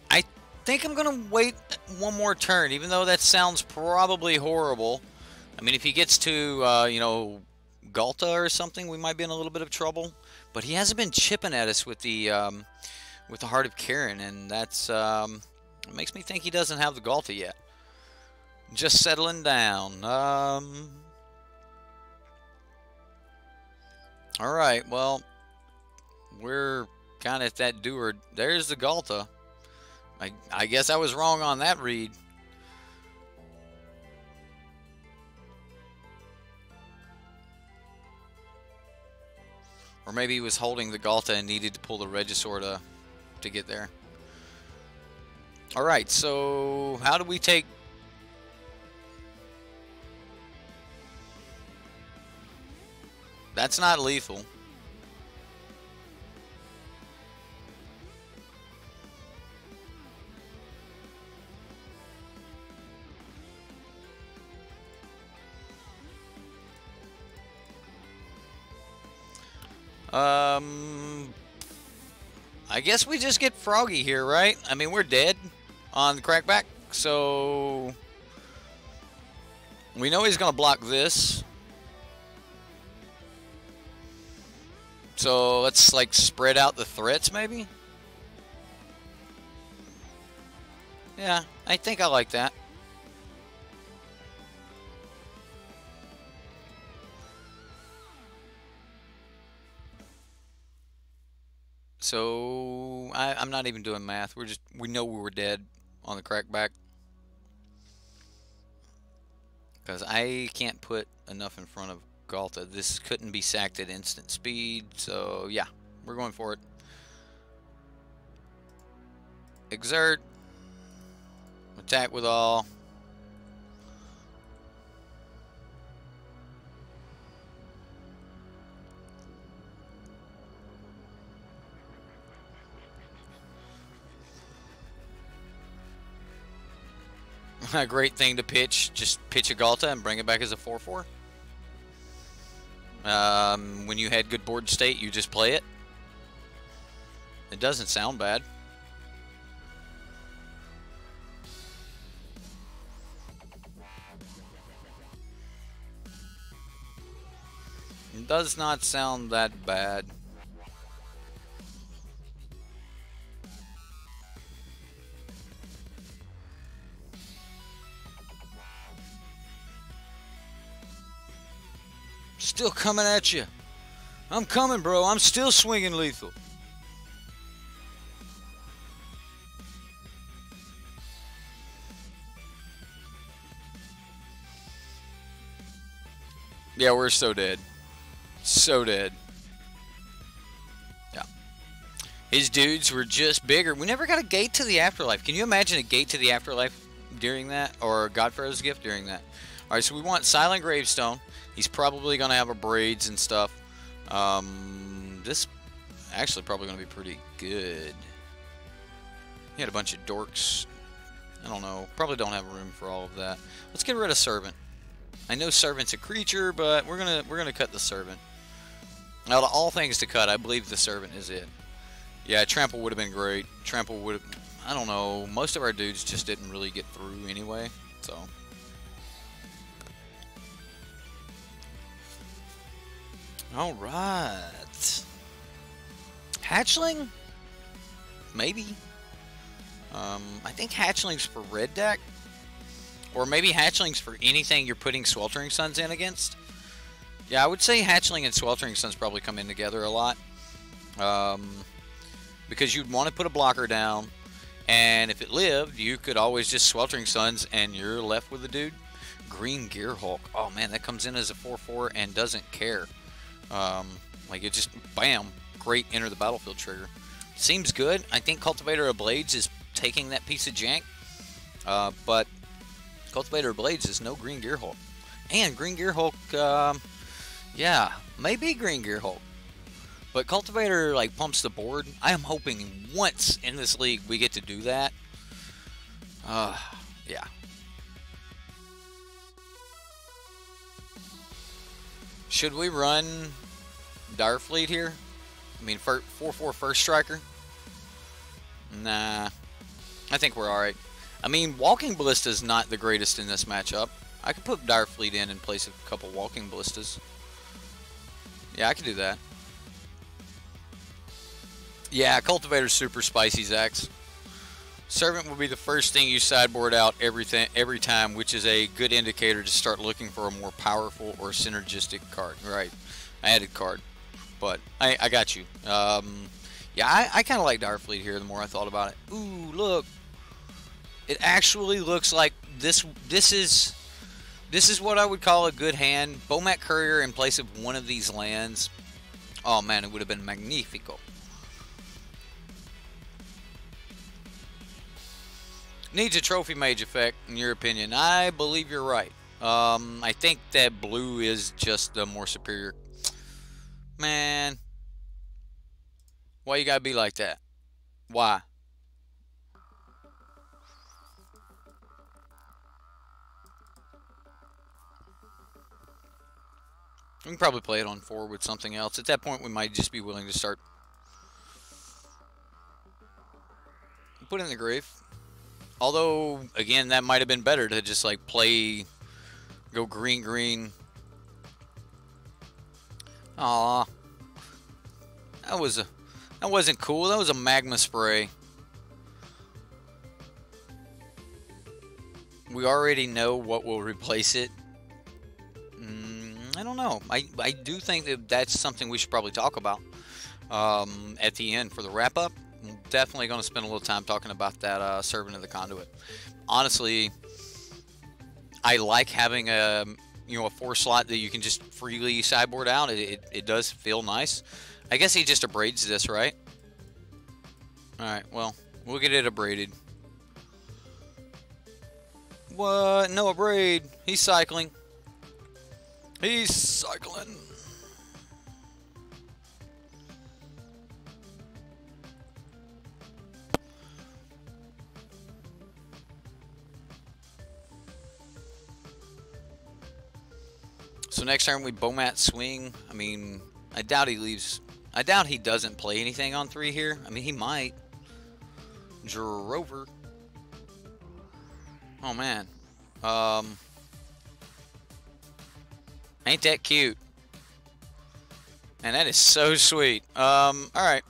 S1: I think I'm going to wait one more turn, even though that sounds probably horrible. I mean, if he gets to, you know, Galta or something, we might be in a little bit of trouble. But he hasn't been chipping at us with the Heart of Karen, and that's it makes me think he doesn't have the Galta yet. Just settling down. All right, well, we're kind of at that doer. There's the Galta. I guess I was wrong on that read. Or maybe he was holding the Galta and needed to pull the Regisaur to get there. Alright, so how do we take... That's not lethal. I guess we just get Froggy here, right? I mean, we're dead on the Crackback, so we know he's going to block this. So let's, like, spread out the threats, maybe? Yeah, I think I like that. So I'm not even doing math. We know we were dead on the Crackback. Because I can't put enough in front of Galta. This couldn't be sacked at instant speed. So yeah, we're going for it. Exert. Attack with all. A great thing to pitch. Just pitch a Galta and bring it back as a 4/4. When you had good board state, you just play it. It doesn't sound bad. It does not sound that bad. Still coming at you. I'm coming, bro. I'm still swinging lethal. Yeah, we're so dead. So dead. Yeah. His dudes were just bigger. We never got a gate to the afterlife. Can you imagine a gate to the afterlife during that? Or God Pharaoh's gift during that? Alright, so we want Silent Gravestone. He's probably going to have a braids and stuff. This actually probably going to be pretty good. He had a bunch of dorks. I don't know. Probably don't have room for all of that. Let's get rid of Servant. I know Servant's a creature, but we're gonna cut the Servant. Out of all things to cut, I believe the Servant is it. Yeah, Trample would have been great. Trample would have... I don't know. Most of our dudes just didn't really get through anyway, so... Alright. Hatchling? Maybe. I think Hatchling's for red deck. Or maybe Hatchling's for anything you're putting Sweltering Suns in against. Yeah, I would say Hatchling and Sweltering Suns probably come in together a lot. Because you'd want to put a blocker down. And if it lived, you could always just Sweltering Suns and you're left with a dude. Green Gearhulk. Oh man, that comes in as a 4/4 and doesn't care. Like it just, bam, great enter the battlefield trigger. Seems good. I think Cultivator of Blades is taking that piece of jank. But Cultivator of Blades is no Green Gearhulk. And Green Gearhulk, yeah, maybe Green Gearhulk. But Cultivator, like, pumps the board. I am hoping once in this league we get to do that. Yeah. Should we run Direfleet here? I mean, 4/4 first striker? Nah. I think we're alright. I mean, Walking Ballista is not the greatest in this matchup. I could put Direfleet in place of a couple Walking Ballistas. Yeah, I could do that. Yeah, Cultivator's super spicy, Zax. Servant will be the first thing you sideboard out every time, which is a good indicator to start looking for a more powerful or synergistic card. Right. I added card. But I got you. Yeah, I kind of like Direfleet here the more I thought about it. Ooh, look. It actually looks like this is what I would call a good hand. Bomat Courier in place of one of these lands. Oh man, it would have been magnifico. Needs a Trophy Mage effect, in your opinion. I believe you're right. I think that blue is just the more superior. Man. Why you gotta be like that? Why? We can probably play it on 4 with something else. At that point, we might just be willing to start. Put it in the grave. Although, again, that might have been better to just, like, play, go green. Aw. That wasn't cool. That was a magma spray. We already know what will replace it. I don't know. I do think that that's something we should probably talk about at the end for the wrap-up. I'm definitely going to spend a little time talking about that Servant of the Conduit. Honestly, I like having a 4 slot that you can just freely sideboard out. It does feel nice. I guess he just abrades this, right? Alright, well, we'll get it abraded. What? No abrade. He's cycling. He's cycling. next turn we Bomat swing. I mean, I doubt he leaves. I doubt he doesn't play anything on 3 here. I mean, he might. Drover. Oh, man. Ain't that cute? And that is so sweet. Alright.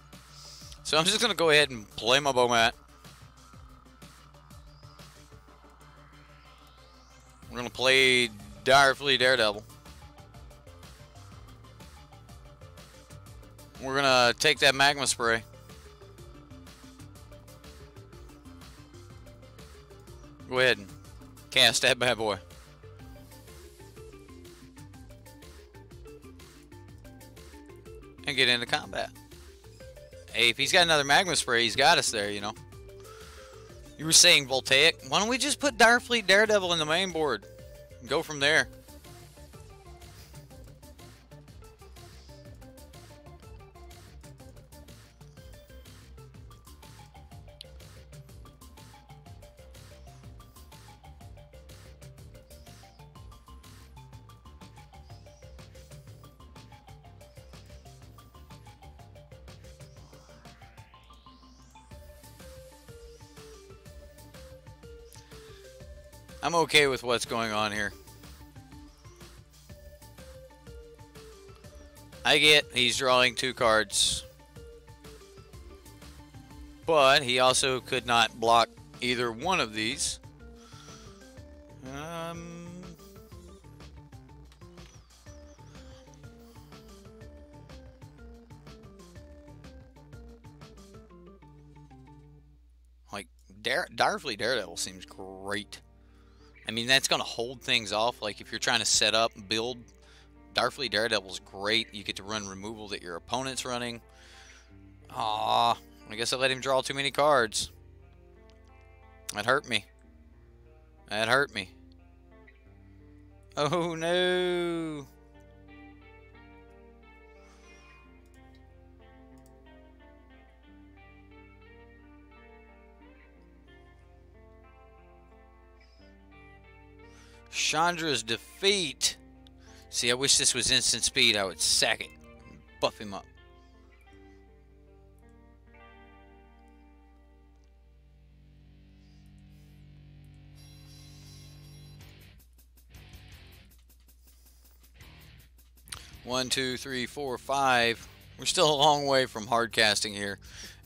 S1: So I'm just going to go ahead and play my Bomat. We're going to play Direfully Daredevil. We're going to take that Magma Spray. Go ahead and cast that bad boy. And get into combat. Hey, if he's got another Magma Spray, he's got us there, you know. You were saying Voltaic. Why don't we just put Direfleet Daredevil in the main board and go from there? I'm okay with what's going on here. I get he's drawing 2 cards. But he also could not block either one of these. Like, Direfleet Daredevil seems great. I mean, that's going to hold things off. Like, if you're trying to set up, build, Direfleet Daredevil's great. You get to run removal that your opponent's running. Aw, I guess I let him draw too many cards. That hurt me. That hurt me. Oh, no. Chandra's defeat. See, I wish this was instant speed. I would sack it. Buff him up. One, two, three, four, 5. We're still a long way from hard casting here.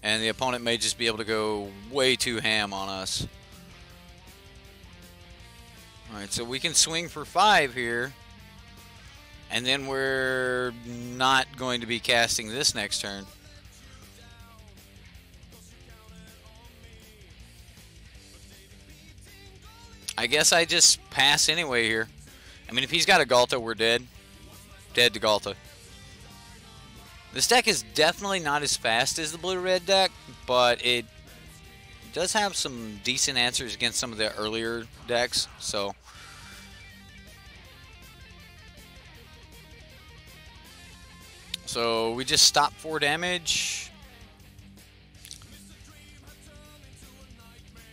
S1: And the opponent may just be able to go way too ham on us. Alright, so we can swing for 5 here. And then we're not going to be casting this next turn. I guess I just pass anyway here. I mean, if he's got a Galta, we're dead. Dead to Galta. This deck is definitely not as fast as the blue-red deck, but it does have some decent answers against some of the earlier decks, so we just stop 4 damage.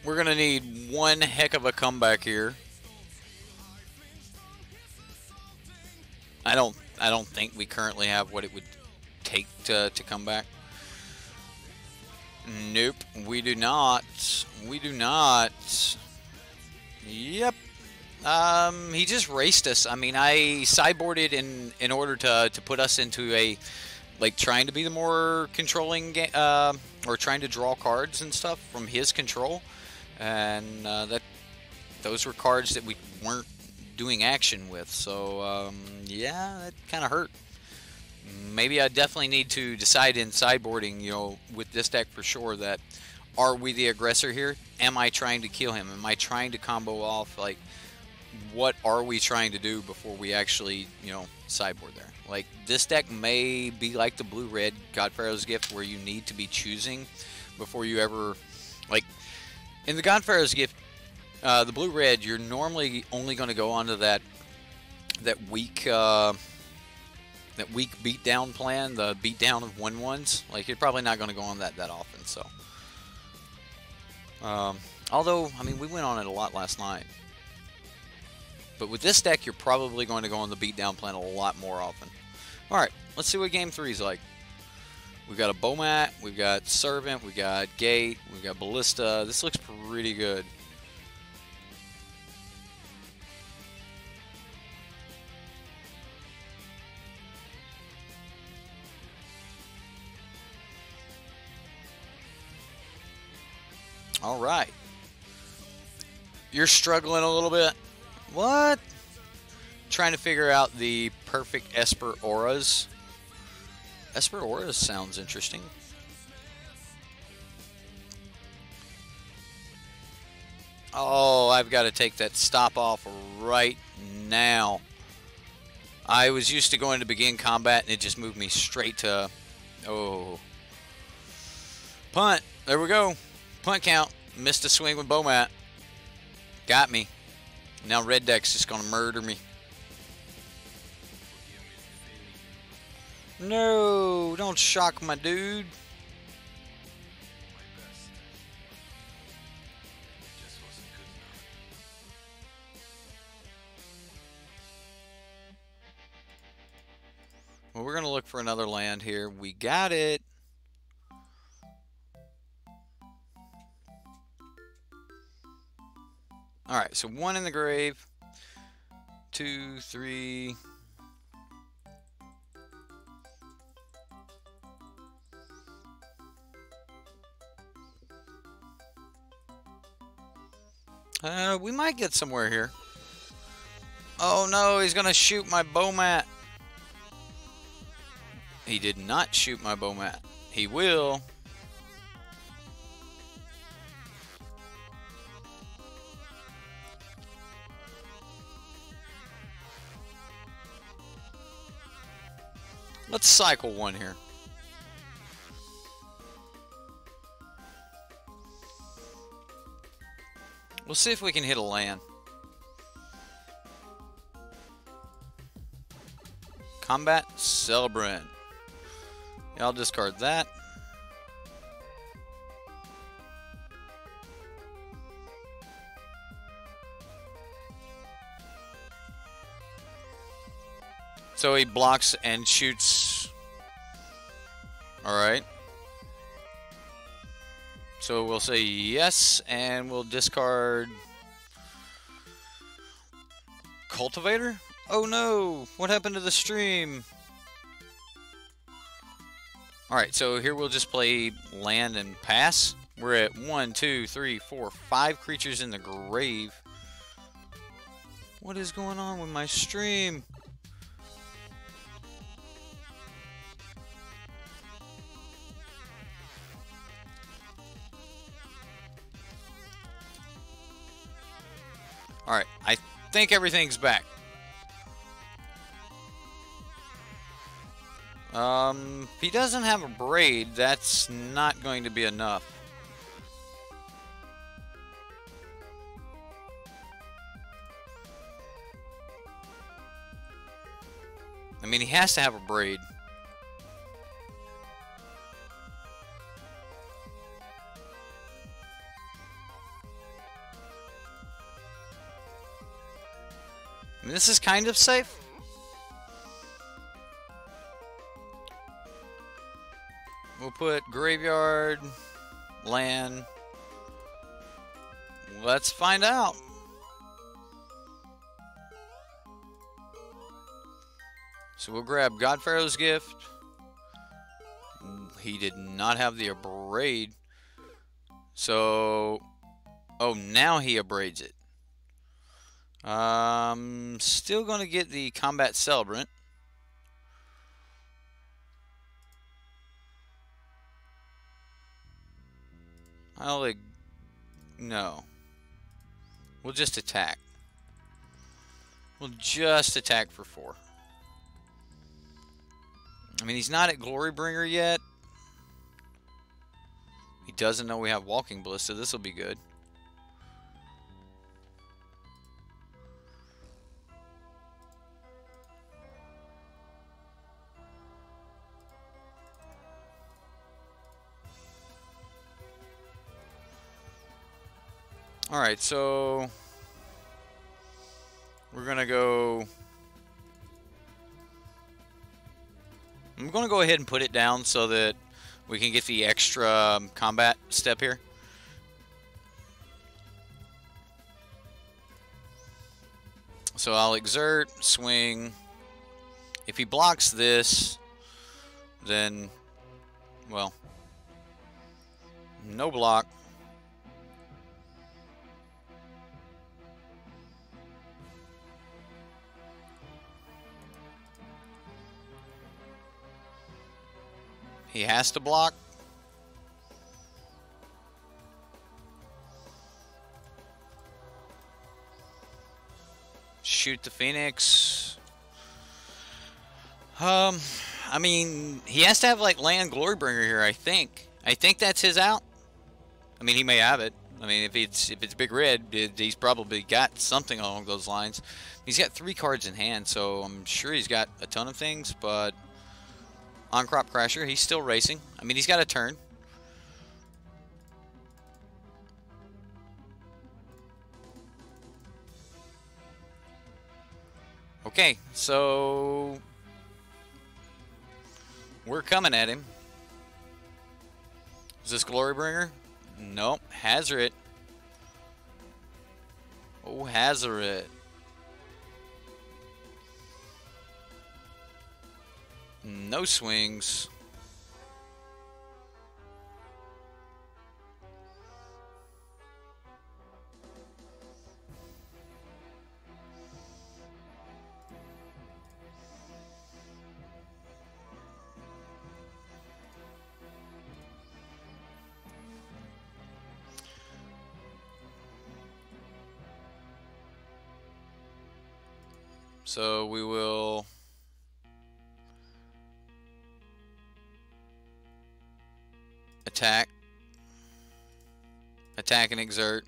S1: We're gonna need one heck of a comeback here. I don't think we currently have what it would take to come back. Nope, we do not. We do not. Yep. He just raced us. I mean, I sideboarded in order to put us into a, like, trying to be the more controlling game, or trying to draw cards and stuff from his control, and those were cards that we weren't doing action with. So yeah, that kind of hurt. Maybe I definitely need to decide in sideboarding, you know, with this deck for sure, that are we the aggressor here? Am I trying to kill him? Am I trying to combo off? Like, what are we trying to do before we actually, you know, sideboard there? Like, this deck may be like the blue-red God Pharaoh's Gift, where you need to be choosing before you ever, like, in the God Pharaoh's Gift, the blue-red, you're normally only going to go onto that weak beatdown plan, the beatdown of 1/1s. Like, you're probably not going to go on that often. So, although, I mean, we went on it a lot last night. But with this deck, you're probably going to go on the beatdown plan a lot more often. Alright, let's see what game 3 is like. We've got a Bowmat, we've got Servant, we've got Gate, we've got Ballista. This looks pretty good. Alright. You're struggling a little bit. What? Trying to figure out the perfect Esper Auras. Esper Auras sounds interesting. Oh, I've got to take that stop off right now. I was used to going to begin combat and it just moved me straight to... Oh. Punt. There we go. Punt count. Missed a swing with Bowmat. Got me. Now red deck's just going to murder me. No, don't shock my dude. Well, we're going to look for another land here. We got it. Alright, so 1 in the grave. 2, 3. We might get somewhere here. Oh no, he's gonna shoot my Bowmat. He did not shoot my Bowmat. He will. Let's cycle one here. We'll see if we can hit a land. Combat Celebrant. Yeah, I'll discard that. So he blocks and shoots. Alright. So we'll say yes, and we'll discard Cultivator? Oh no! What happened to the stream? Alright, so here we'll just play land and pass. We're at 1, 2, 3, 4, 5 creatures in the grave. What is going on with my stream? Alright, I think everything's back. If he doesn't have a braid, that's not going to be enough. I mean, he has to have a braid. I mean, this is kind of safe. We'll put graveyard, land. Let's find out. So we'll grab God Pharaoh's Gift. He did not have the abrade. So, oh, now he abrades it. Still going to get the Combat Celebrant. No. We'll just attack. We'll just attack for 4. I mean, he's not at Glorybringer yet. He doesn't know we have Walking Ballista. This will be good. Alright, so we're going to go... I'm going to go ahead and put it down so that we can get the extra combat step here. So I'll exert, swing. If he blocks this, then, well, no block. He has to block. Shoot the Phoenix. I mean, he has to have like land Glorybringer here, I think. I think that's his out. I mean, he may have it. I mean, if it's Big Red, he's probably got something along those lines. He's got 3 cards in hand, so I'm sure he's got a ton of things, but on Crop Crasher, he's still racing. I mean, he's got a turn. Okay, so we're coming at him. Is this Glorybringer? Nope. Hazard. Oh, Hazard. No swings. So we will attack, and exert.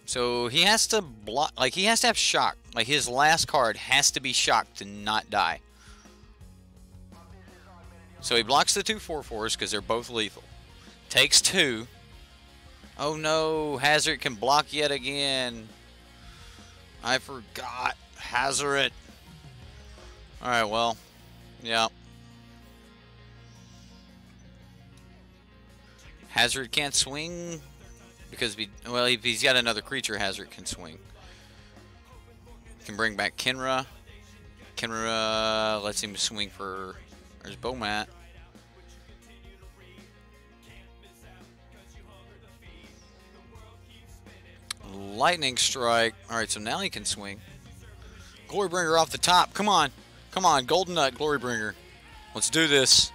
S1: So he has to block, like he has to have shock. Like his last card has to be shocked to not die. So he blocks the 2 4/4s because they're both lethal. Takes 2. Oh no, Hazard can block yet again. I forgot. Hazard. Alright, well, yeah. Hazard can't swing because, well, if he's got another creature, Hazard can swing. Can bring back Kenra. Kenra lets him swing for, there's Bomat. Lightning Strike. Alright, so now he can swing. Glorybringer off the top. Come on. Come on, Golden Nut, Glorybringer. Let's do this.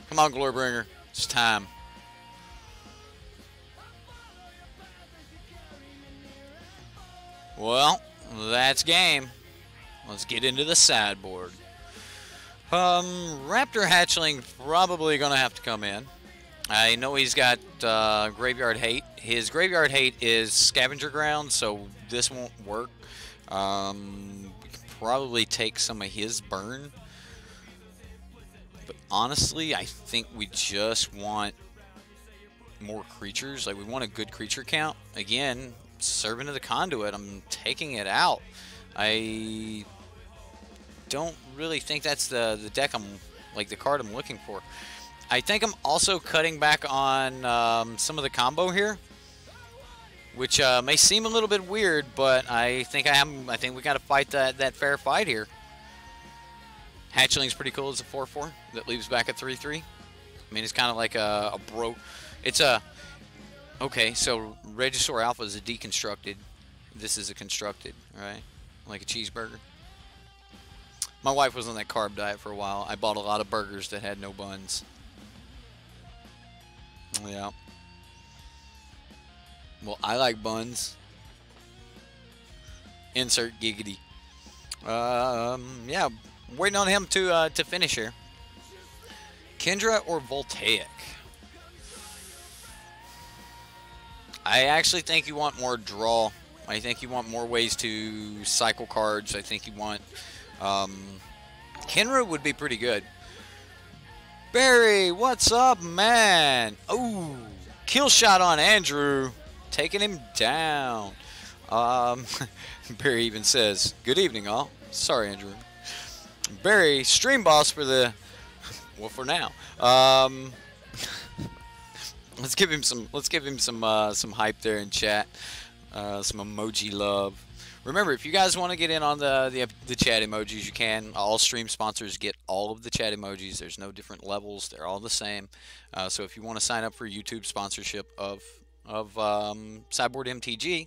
S1: Come on, Glorybringer. It's time. Well, that's game. Let's get into the sideboard. Raptor Hatchling probably going to have to come in. I know he's got Graveyard Hate. His Graveyard Hate is Scavenger Ground, so this won't work. We can probably take some of his burn. But honestly, I think we just want more creatures. Like, we want a good creature count. Again, Servant of the Conduit, I'm taking it out. I don't really think that's the deck the card I'm looking for. I think I'm also cutting back on some of the combo here, which may seem a little bit weird, but I think I think we got to fight that fair fight here. Hatchling's pretty cool. It's a 4/4 that leaves back a 3/3. I mean, it's kind of like a broke. It's a okay. So Regisaur Alpha is a deconstructed. This is a constructed, right? Like a cheeseburger. My wife was on that carb diet for a while. I bought a lot of burgers that had no buns. Yeah. Well, I like buns. Insert giggity. Yeah, waiting on him to finish here. Kendra or Voltaic? I actually think you want more draw. I think you want more ways to cycle cards. I think you want... Kenra would be pretty good. Barry, what's up, man? Ooh, kill shot on Andrew. taking him down. Um, Barry even says, "Good evening, all." Sorry, Andrew. Barry, stream boss for the, well, for now. Let's give him some. Let's give him some hype there in chat. Some emoji love. Remember, if you guys want to get in on the chat emojis, you can. All stream sponsors get all of the chat emojis. There's no different levels. They're all the same. So if you want to sign up for YouTube sponsorship of Sideboard MTG,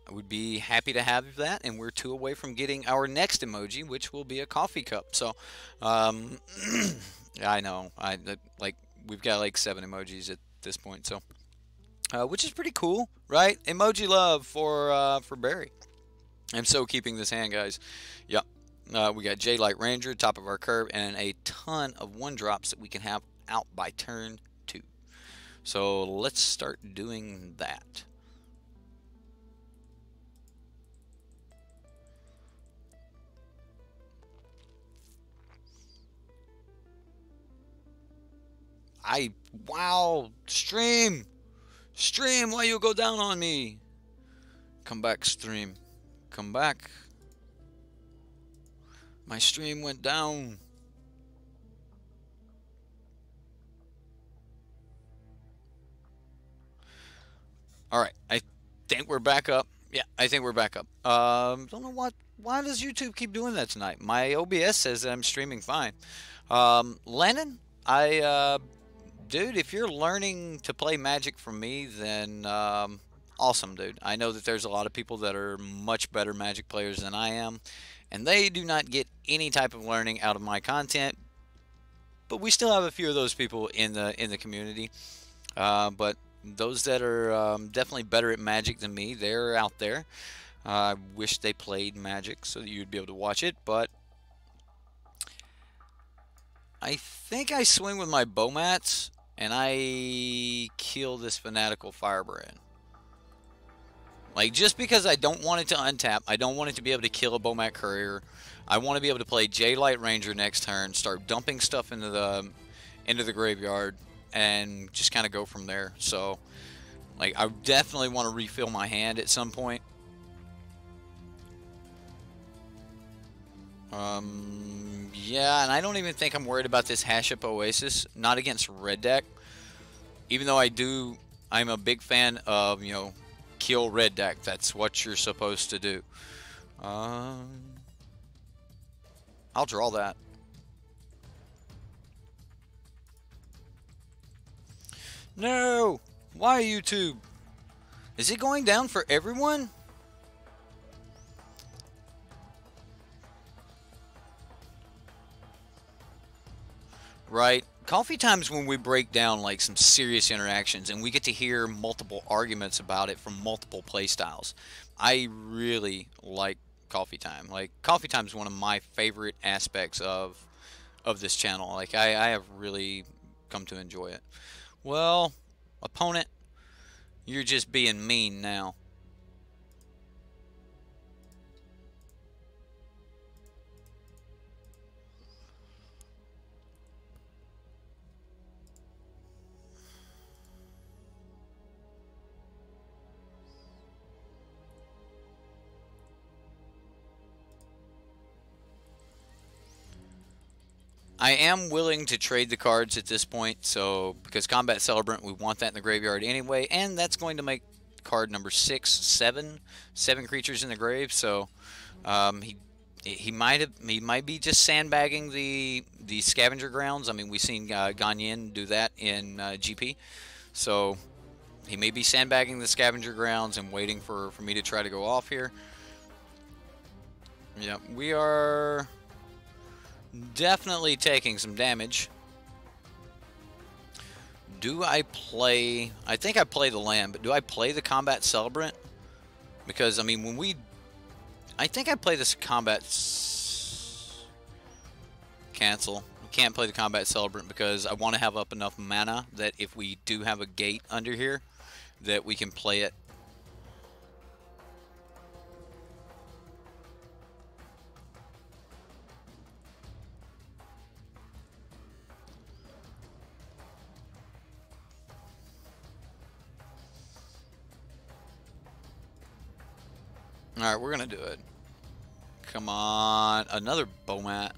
S1: I would be happy to have that. And we're 2 away from getting our next emoji, which will be a coffee cup. So, I know. Like we've got like 7 emojis at this point. So, which is pretty cool, right? Emoji love for Barry. I'm so keeping this hand, guys. Yep. We got J Light Ranger, top of our curve, and a ton of 1-drops that we can have out by turn 2. So let's start doing that. Wow, stream, why you go down on me? Come back, stream. Come back. My stream went down. Alright, I think we're back up. Yeah, I think we're back up. Don't know why does YouTube keep doing that tonight? My OBS says that I'm streaming fine. Lennon, dude, if you're learning to play Magic from me, then awesome, dude. I know that there's a lot of people that are much better Magic players than I am, and they do not get any type of learning out of my content. But we still have a few of those people in the community. But those that are definitely better at Magic than me, they're out there. I wish they played Magic so that you'd be able to watch it, but I think I swing with my Bowmats, and I kill this Fanatical Firebrand. Like, just because I don't want it to untap, I don't want it to be able to kill a Bowmat Courier. I want to be able to play J Light Ranger next turn, start dumping stuff into the graveyard, and just kind of go from there. So, like, I definitely want to refill my hand at some point. Yeah, and I don't even think I'm worried about this Hash Up Oasis. Not against red deck. Even though I'm a big fan of, you know, kill red deck. That's what you're supposed to do. I'll draw that. No! Why YouTube? Is it going down for everyone? Right? Coffee time's when we break down like some serious interactions and we get to hear multiple arguments about it from multiple playstyles. I really like coffee time. Like, coffee time is one of my favorite aspects of this channel. Like, I have really come to enjoy it. Well, opponent, you're just being mean now. I am willing to trade the cards at this point, so because Combat Celebrant, we want that in the graveyard anyway, and that's going to make card number 6, 7 creatures in the grave. So he might be just sandbagging the scavenger grounds. I mean, we've seen Ganyan do that in GP, so he may be sandbagging the scavenger grounds and waiting for me to try to go off here. Yeah, we are definitely taking some damage. Do I play... I think I play the land, but do I play the Combat Celebrant? Because, I mean, when we... I think I play this Combat... Cancel. We can't play the Combat Celebrant because I want to have up enough mana that if we do have a gate under here, that we can play it. Alright, we're gonna do it. Come on. Another Bomat.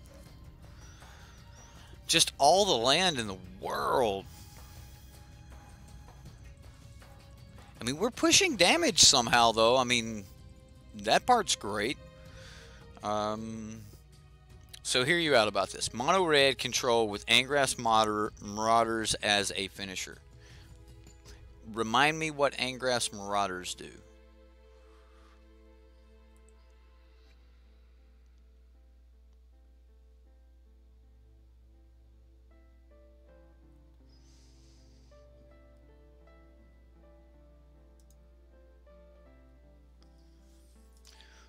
S1: Just all the land in the world. I mean, we're pushing damage somehow, though. I mean, that part's great. So hear you out about this. Mono red control with Angrass Marauders as a finisher. Remind me what Angrass Marauders do.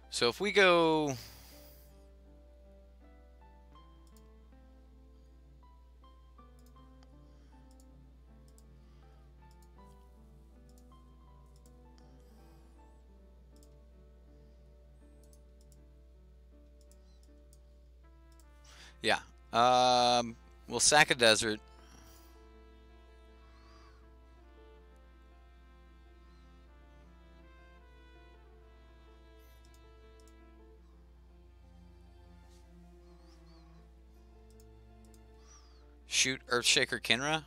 S1: So if we go... Yeah. We'll sack a desert. Shoot Earthshaker Kenra.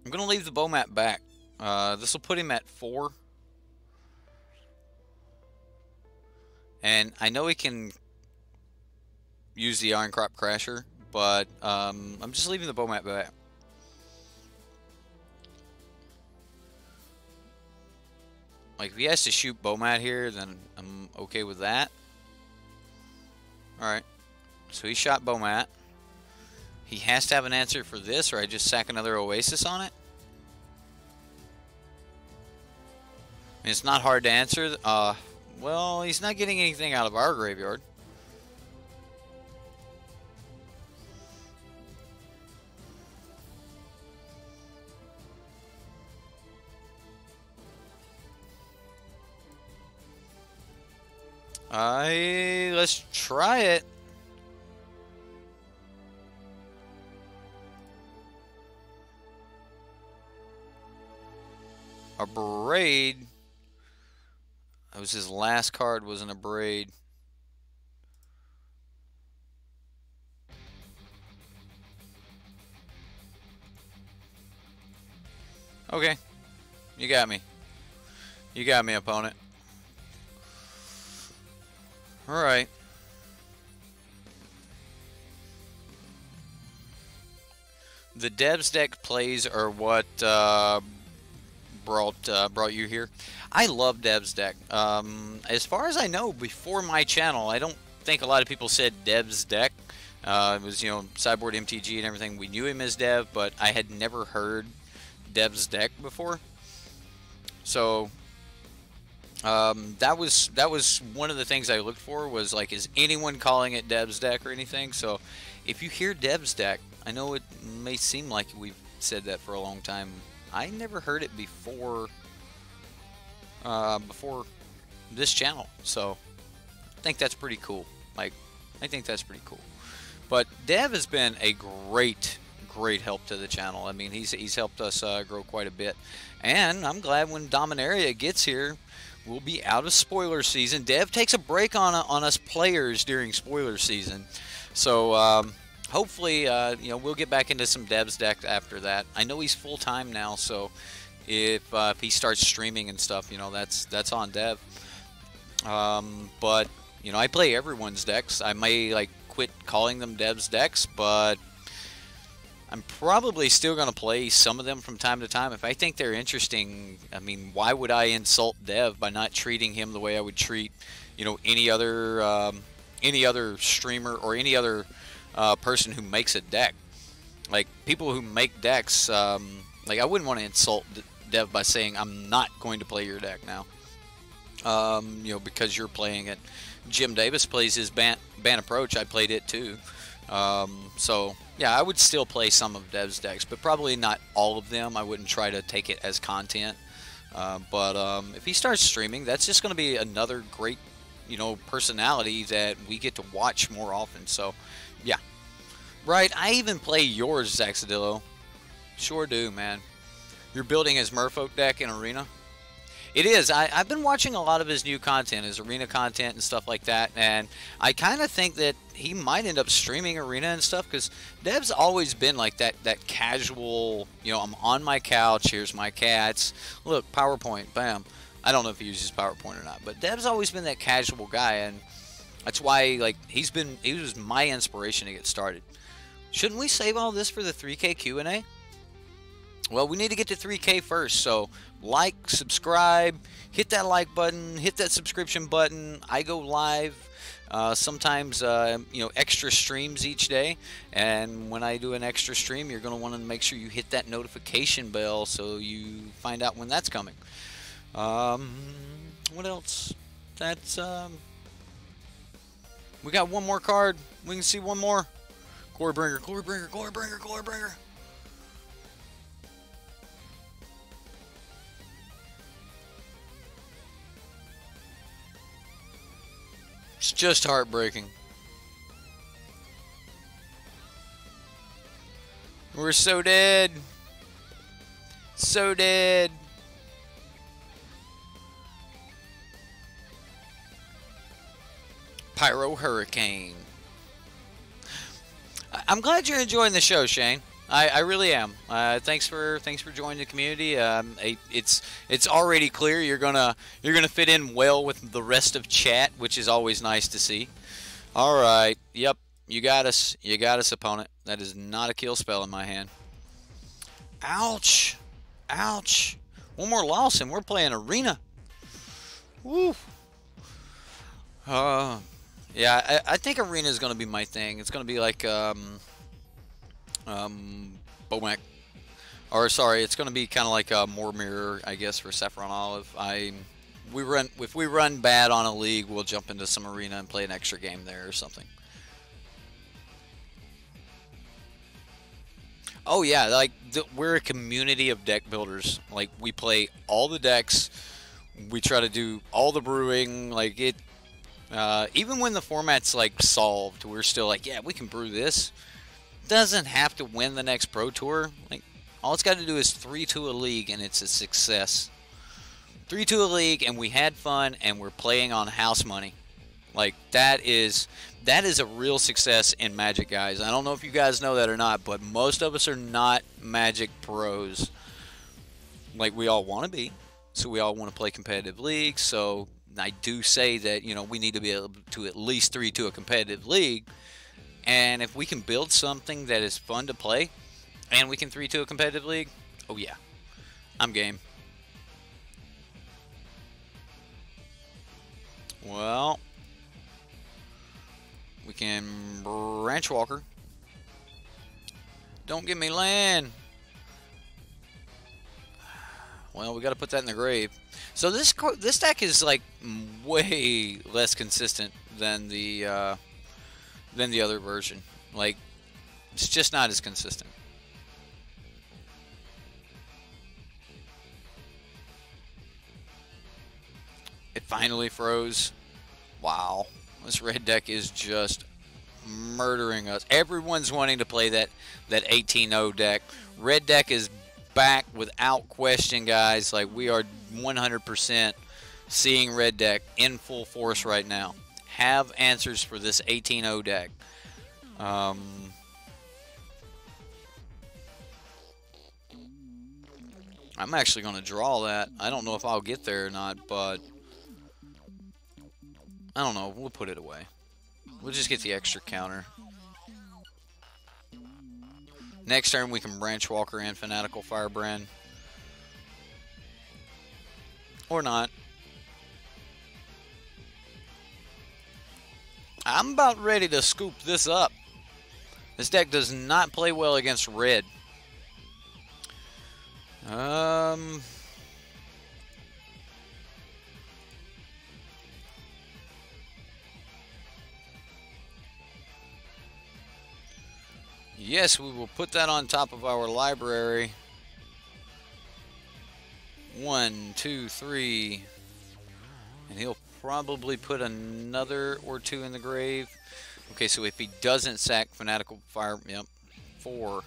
S1: I'm going to leave the Bomat back. This will put him at 4. And I know he can use the Iron Crop Crasher, but I'm just leaving the Bomat back. Like, if he has to shoot Bomat here, then I'm okay with that. Alright. So he shot Bomat. He has to have an answer for this, or I just sack another Oasis on it. I mean, it's not hard to answer. Well, he's not getting anything out of our graveyard. Let's try it. A Braid. That was his last card, wasn't a Braid. Okay. You got me. You got me, opponent. Alright. The Devs deck plays are what brought you here. I love Devs deck. As far as I know, before my channel, I don't think a lot of people said Devs deck. It was, you know, Sideboard MTG and everything. We knew him as Dev, but I had never heard Devs deck before. So that was one of the things I looked for, was like, is anyone calling it Devs deck or anything? So if you hear Devs deck, I know it may seem like we've said that for a long time. I never heard it before this channel, so I think that's pretty cool. Like, I think that's pretty cool. But Dev has been a great help to the channel. I mean, he's helped us grow quite a bit, and I'm glad when Dominaria gets here, we'll be out of spoiler season. Dev takes a break on us players during spoiler season, so hopefully, you know, we'll get back into some Devs deck after that. I know he's full time now, so if he starts streaming and stuff, you know, that's on Dev. But you know, I play everyone's decks. I may like quit calling them Devs decks, but I'm probably still going to play some of them from time to time if I think they're interesting. I mean, why would I insult Dev by not treating him the way I would treat, you know, any other streamer or any other person who makes a deck? Like, people who make decks, like, I wouldn't want to insult Dev by saying I'm not going to play your deck now, you know, because you're playing it. Jim Davis plays his ban approach. I played it too. So yeah, I would still play some of Dev's decks, but probably not all of them. I wouldn't try to take it as content. But if he starts streaming, that's just going to be another great, you know, personality that we get to watch more often. So yeah, Right, I even play yours, Zaxadillo. Sure do, man. You're building his Merfolk deck in Arena? It is. I've been watching a lot of his new content, his Arena content and stuff like that, and I kind of think that he might end up streaming Arena and stuff, because Dev's always been like that casual, you know, I'm on my couch, here's my cats, look, PowerPoint, bam. I don't know if he uses PowerPoint or not, but Dev's always been that casual guy, and that's why, like, he was my inspiration to get started. Shouldn't we save all this for the 3K Q&A? Well, we need to get to 3K first, so like, subscribe, hit that like button, hit that subscription button. I go live sometimes, you know, extra streams each day, and when I do an extra stream, you're going to want to make sure you hit that notification bell so you find out when that's coming. What else? That's, we got one more card. We can see one more. Glorybringer, Glorybringer, Glorybringer, Glorybringer. It's just heartbreaking. We're so dead. So dead. Pyro Hurricane. I'm glad you're enjoying the show, Shane. I really am. Thanks for joining the community. It's already clear you're gonna fit in well with the rest of chat, which is always nice to see. All right. Yep. You got us. You got us, opponent. That is not a kill spell in my hand. Ouch. Ouch. One more loss and we're playing Arena. Woo. Yeah, I think Arena is going to be my thing. It's going to be like Bomac, or sorry, it's going to be kind of like more mirror, I guess, for Saffron Olive. If we run bad on a league, we'll jump into some Arena and play an extra game there or something. Oh yeah, like we're a community of deck builders. Like we play all the decks, we try to do all the brewing. Like it. Even when the format's like solved, we're still like, yeah, we can brew this. Doesn't have to win the next Pro Tour. Like, all it's got to do is 3-2 a league, and it's a success. 3-2 a league, and we had fun, and we're playing on house money. Like that is a real success in Magic, guys. I don't know if you guys know that or not, but most of us are not Magic pros. Like we all want to be, so we all want to play competitive leagues. So I do say that, you know, we need to be able to at least 3-2 a competitive league, and if we can build something that is fun to play, and we can 3-2 a competitive league, oh yeah, I'm game. Well, we can Branch Walker. Don't give me land. Well, we got to put that in the grave. So this deck is like way less consistent than the other version. Like it's just not as consistent. It finally froze. Wow, this red deck is just murdering us. Everyone's wanting to play that 18-0 deck. Red deck is back without question, guys. Like we are 100% seeing red deck in full force right now. Have answers for this 18-0 deck. I'm actually going to draw that. I don't know if I'll get there or not, but I don't know. We'll put it away. We'll just get the extra counter. Next turn, we can Branch Walker and Fanatical Firebrand. Or not. I'm about ready to scoop this up. This deck does not play well against red. Yes, we will put that on top of our library. 1, 2, 3. And he'll probably put another or two in the grave. Okay, so if he doesn't sack Fanatical Fire, yep, 4,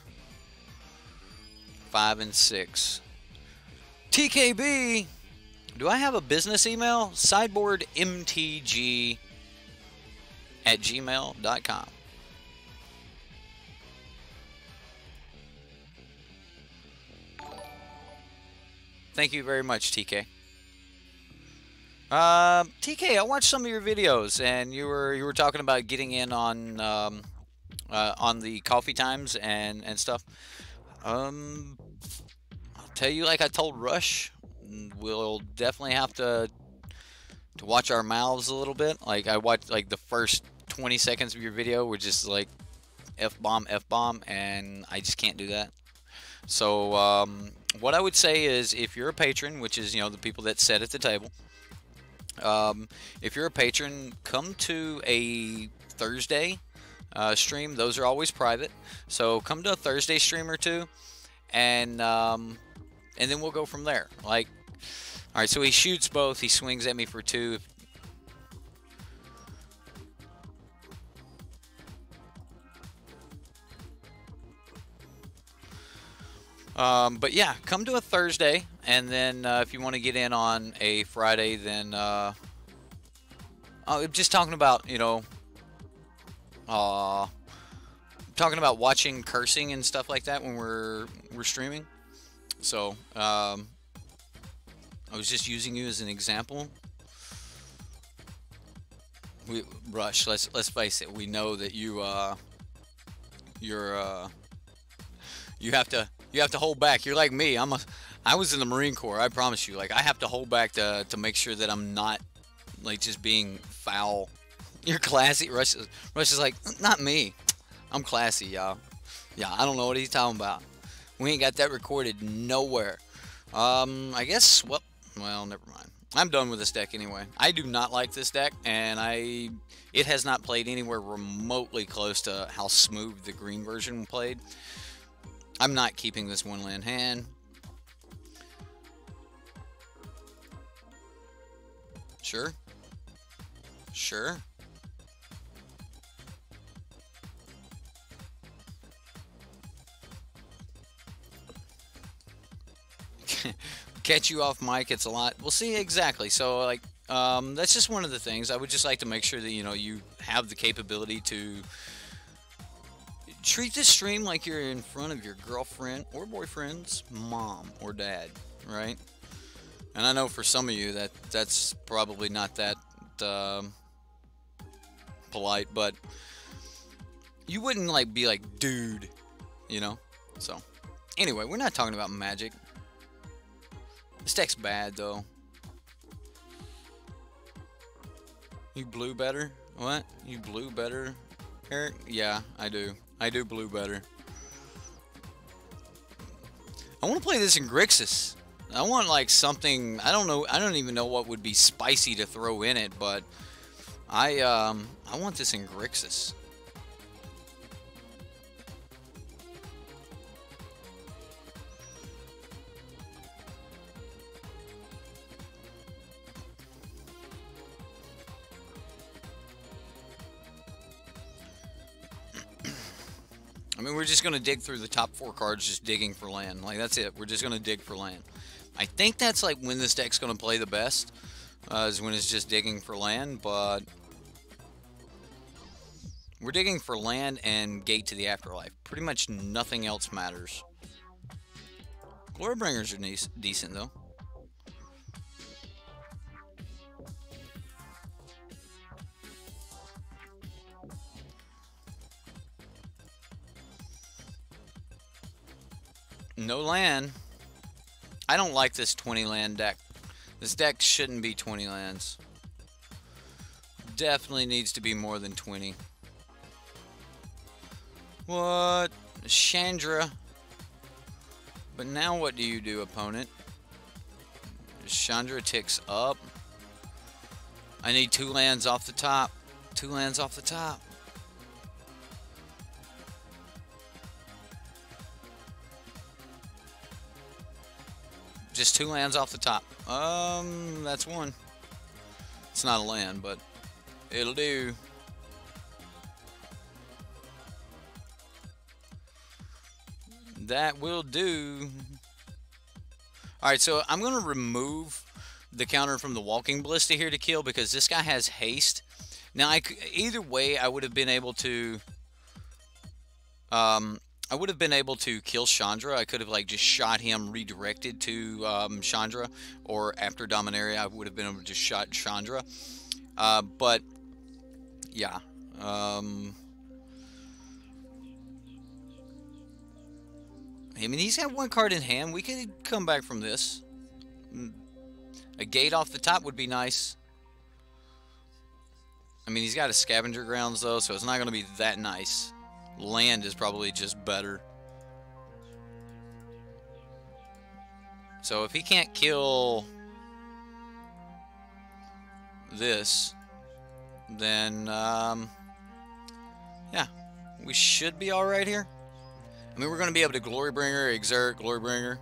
S1: 5, and 6. TKB! Do I have a business email? sideboardmtg@gmail.com. Thank you very much, TK. TK, I watched some of your videos, and you were talking about getting in on the coffee times and stuff. I'll tell you, like I told Rush, we'll definitely have to watch our mouths a little bit. Like I watched like the first 20 seconds of your video, which is like F-bomb, F-bomb, and I just can't do that. So what I would say is, if you're a patron, which is, you know, the people that sit at the table, if you're a patron, come to a Thursday stream. Those are always private, so come to a Thursday stream or two, and then we'll go from there. Like, all right, so he shoots both. He swings at me for 2. But yeah, come to a Thursday, and then if you want to get in on a Friday, then just talking about, you know, talking about watching cursing and stuff like that when we're streaming. So I was just using you as an example. Rush, let's face it, we know that you have to hold back. You're like me. I was in the Marine Corps. I promise you. Like, I have to hold back to make sure that I'm not like just being foul. You're classy. Rush is like, not me. I'm classy, y'all. Yeah, I don't know what he's talking about. We ain't got that recorded nowhere. I guess, well, never mind. I'm done with this deck anyway. I do not like this deck, and it has not played anywhere remotely close to how smooth the green version played. I'm not keeping this one land hand. Sure. Sure. Catch you off mic, it's a lot. We'll see, exactly. So, like, that's just one of the things. I would just like to make sure that, you know, you have the capability to treat this stream like you're in front of your girlfriend or boyfriend's mom or dad, right? And I know for some of you that's probably not that polite, but you wouldn't like be like, dude, you know? So, anyway, we're not talking about Magic. This deck's bad, though. You blue better? What? You blue better, Eric? Yeah, I do. I do blue better. I want to play this in Grixis. I want like something, I don't know, I don't even know what would be spicy to throw in it, but I want this in Grixis. I mean, we're just going to dig through the top 4 cards, just digging for land. Like, that's it. We're just going to dig for land. I think that's, like, when this deck's going to play the best, is when it's just digging for land, but we're digging for land and Gate to the Afterlife. Pretty much nothing else matters. Glorybringers are decent, though. No land. I don't like this 20 land deck. This deck shouldn't be 20 lands. Definitely needs to be more than 20. What? Chandra. But now what do you do, opponent? Chandra ticks up. I need 2 lands off the top. 2 lands off the top. Just 2 lands off the top. That's 1. It's not a land, but it'll do. That will do. Alright, so I'm going to remove the counter from the walking ballista here to kill because this guy has haste. Now, either way, I would have been able to... I would have been able to kill Chandra. I could have like just shot him redirected to Chandra, or after Dominaria, I would have been able to just shot Chandra. But yeah, I mean, he's got one card in hand. We could come back from this. A gate off the top would be nice. I mean, he's got a scavenger grounds though, so it's not going to be that nice. Land is probably just better. So if he can't kill this, then yeah, we should be all right here. I mean, we're going to be able to Glorybringer, Exert, Glorybringer.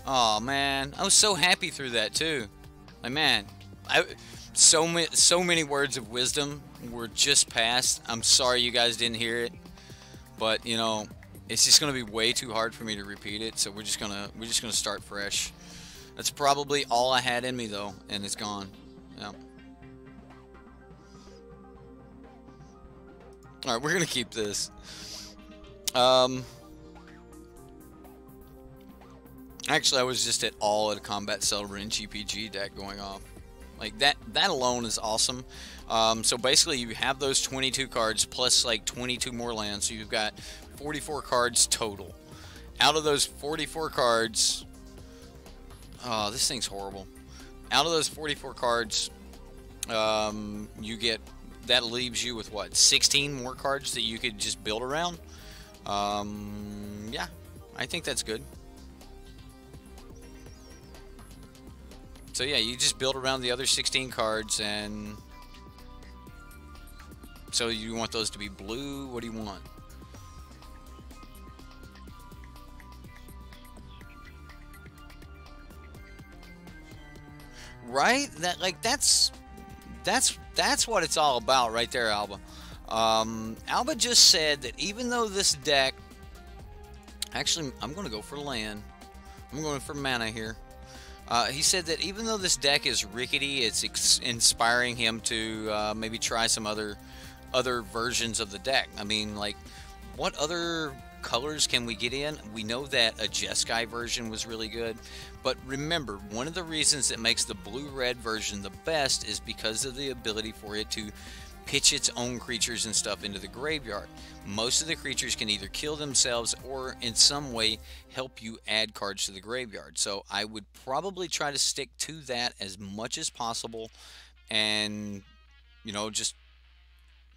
S1: Oh man, I was so happy through that too. Like man, so many words of wisdom were just passed. I'm sorry you guys didn't hear it, but you know, it's just gonna be way too hard for me to repeat it. So we're just gonna start fresh. That's probably all I had in me though, and it's gone. Yeah. All right, we're gonna keep this. Actually, I was just at a combat celebrating GPG deck going off. Like that alone is awesome. So basically, you have those 22 cards plus like 22 more lands, so you've got 44 cards total. Out of those 44 cards, oh, this thing's horrible. Out of those 44 cards, you get, that leaves you with what, 16 more cards that you could just build around. Yeah, I think that's good. So yeah, you just build around the other 16 cards, and so you want those to be blue? What do you want? Right? That's what it's all about right there, Alba. Alba just said that even though this deck, actually, I'm going to go for land. I'm going for mana here. He said that even though this deck is rickety, it's inspiring him to maybe try some other versions of the deck. I mean, like, what other colors can we get in? We know that a Jeskai version was really good, but remember, one of the reasons that makes the blue-red version the best is because of the ability for it to pitch its own creatures and stuff into the graveyard. Most of the creatures can either kill themselves or in some way help you add cards to the graveyard. So I would probably try to stick to that as much as possible, and you know, just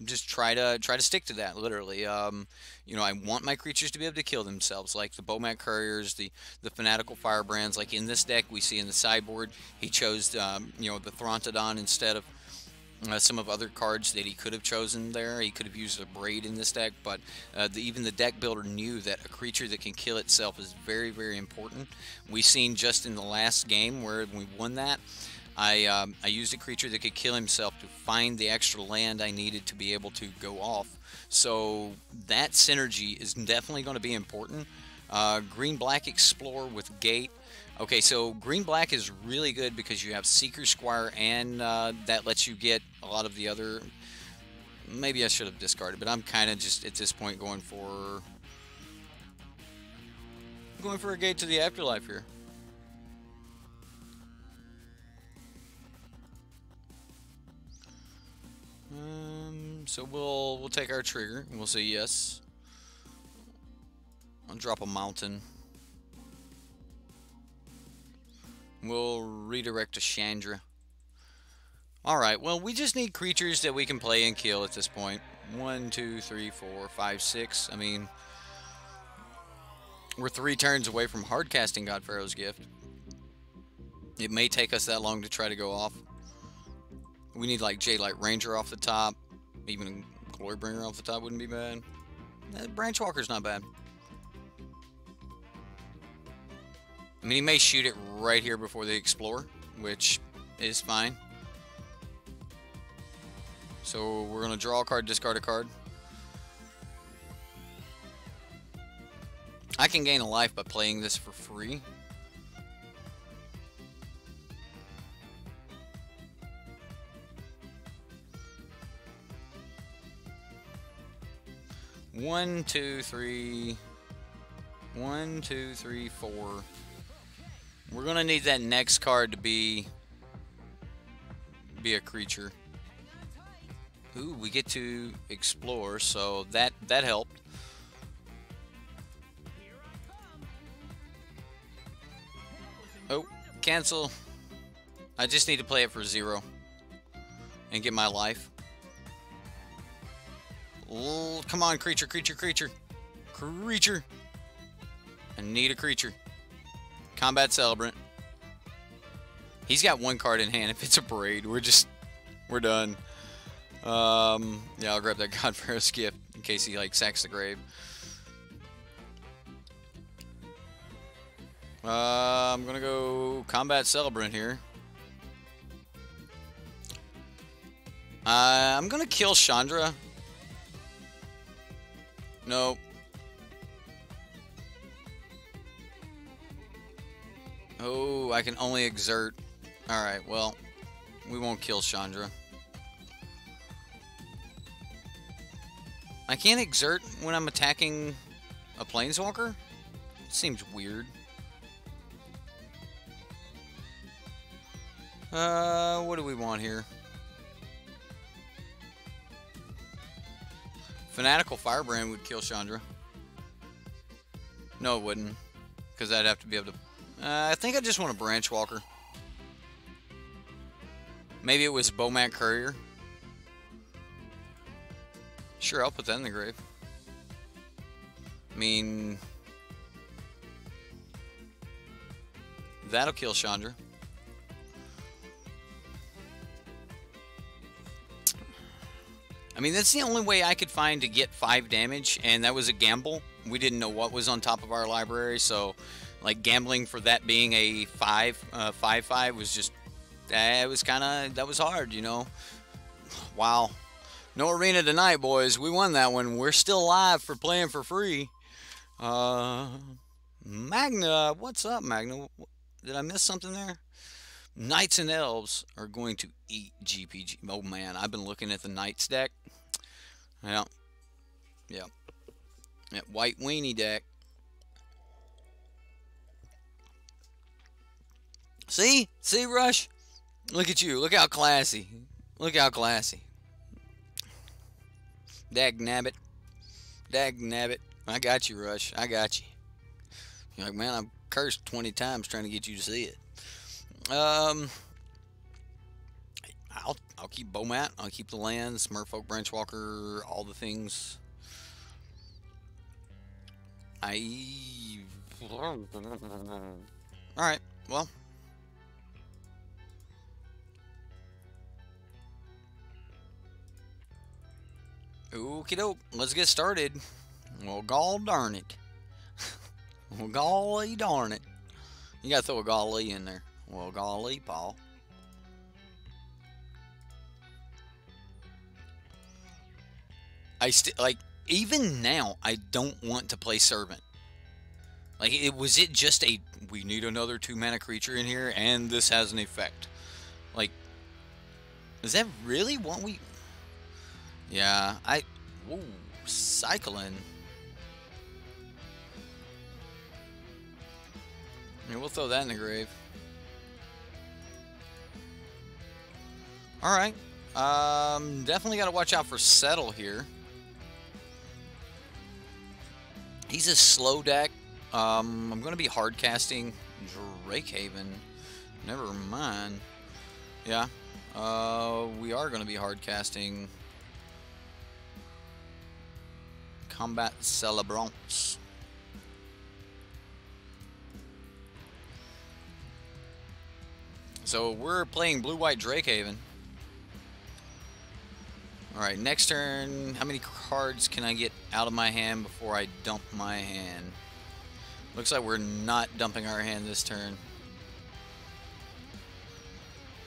S1: just try to stick to that. Literally, you know, I want my creatures to be able to kill themselves, like the Bowman Couriers, the Fanatical Firebrands. Like in this deck, we see in the sideboard, he chose you know, the Throntodon instead of some of other cards that he could have chosen there. He could have used a Braid in this deck, but even the deck builder knew that a creature that can kill itself is very, very important. We've seen just in the last game where we won that, I used a creature that could kill himself to find the extra land I needed to be able to go off. So that synergy is definitely going to be important. Green-Black Explore with Gate. Okay, so Green-Black is really good because you have Seeker Squire, and that lets you get a lot of the other... Maybe I should have discarded, but I'm kind of just, at this point, going for a Gate to the Afterlife here. So we'll take our trigger, and we'll say yes. I'll drop a mountain. We'll redirect to Chandra. Alright, well, we just need creatures that we can play and kill at this point. 1, 2, 3, 4, 5, 6. I mean, we're 3 turns away from hard casting God Pharaoh's Gift. It may take us that long to try to go off. We need like J-Light Ranger off the top. Even Glorybringer off the top wouldn't be bad. Branchwalker's not bad. I mean, he may shoot it right here before they explore, which is fine. So we're going to draw a card, discard a card. I can gain a life by playing this for free. One, two, three. 1, 2, 3, 4. We're gonna need that next card to be a creature. Ooh, we get to explore, so that helped. Oh, cancel. I just need to play it for 0 and get my life. Oh, come on, creature, creature, creature. Creature. I need a creature. Combat Celebrant. He's got 1 card in hand. If it's a Braid, we're done. Yeah, I'll grab that God Pharaoh's Gift in case he like sacks the grave. I'm gonna go Combat Celebrant here. I'm gonna kill Chandra. Nope. Oh, I can only exert. Alright, well, we won't kill Chandra. I can't exert when I'm attacking a Planeswalker? Seems weird. What do we want here? Fanatical Firebrand would kill Chandra. No, it wouldn't. Because I'd have to be able to... I think I just want a Branchwalker. Maybe it was Bowman Courier. Sure, I'll put that in the grave. I mean... that'll kill Chandra. I mean, that's the only way I could find to get 5 damage, and that was a gamble. We didn't know what was on top of our library, so... like, gambling for that being a 5/5 was just, it was kind of, that was hard, you know. Wow. No arena tonight, boys. We won that one. We're still live for playing for free. Magna, what's up, Magna? Did I miss something there? Knights and Elves are going to eat GPG. Oh, man, I've been looking at the Knights deck. Yeah. That white weenie deck. See? See, Rush? Look at you. Look how classy. Look how classy. Dag nabbit. Dag nabbit. I got you, Rush. I got you. You're like, man, I've cursed 20 times trying to get you to see it. I'll I'll keep Bowmat. I'll keep the lands, Merfolk, Branchwalker, all the things. Alright, well. Okie doke, let's get started. Well, gall darn it. Well, golly darn it. You gotta throw a golly in there. Well, golly, Paul. Like, even now, I don't want to play Servant. Like, was it just a, we need another 2-mana creature in here, and this has an effect? Like, is that really what we... Yeah, ooh, Ixalan. Yeah, we'll throw that in the grave. Alright. Definitely got to watch out for Settle here. He's a slow deck. I'm going to be hard casting Drakehaven. Never mind. Yeah. We are going to be hard casting Combat Celebrants. So we're playing blue-white Drakehaven. Alright, next turn, how many cards can I get out of my hand before I dump my hand? Looks like we're not dumping our hand this turn.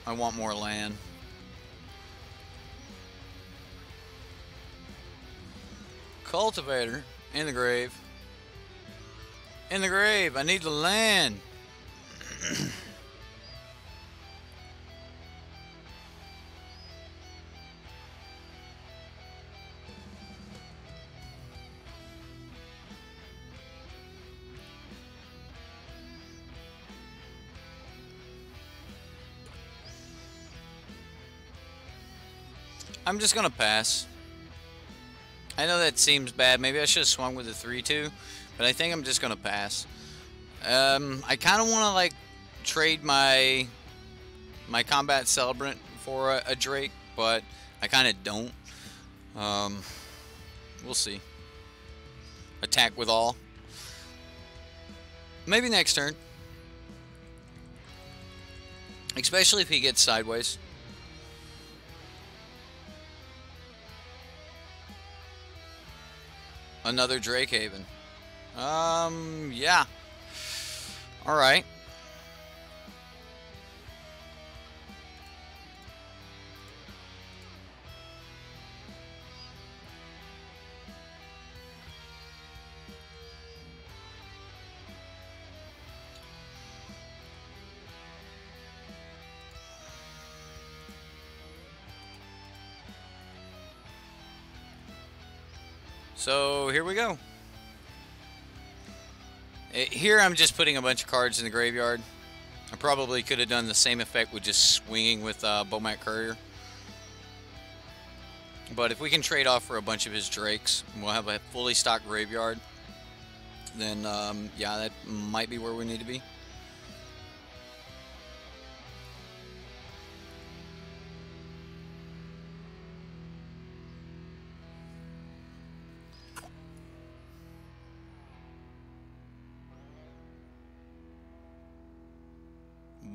S1: I want more land. Cultivator in the grave. In the grave, I need the land. I'm just gonna pass. I know that seems bad. Maybe I should have swung with the 3-2, but I think I'm just gonna pass. I kind of want to like trade my combat celebrant for a Drake, but I kind of don't. We'll see. Attack with all. Maybe next turn. Especially if he gets sideways. Another Drakehaven. Yeah. Alright. So here we go. Here I'm just putting a bunch of cards in the graveyard. I probably could have done the same effect with just swinging with Bowmat Courier. But if we can trade off for a bunch of his Drakes, we'll have a fully stocked graveyard. Then, yeah, that might be where we need to be.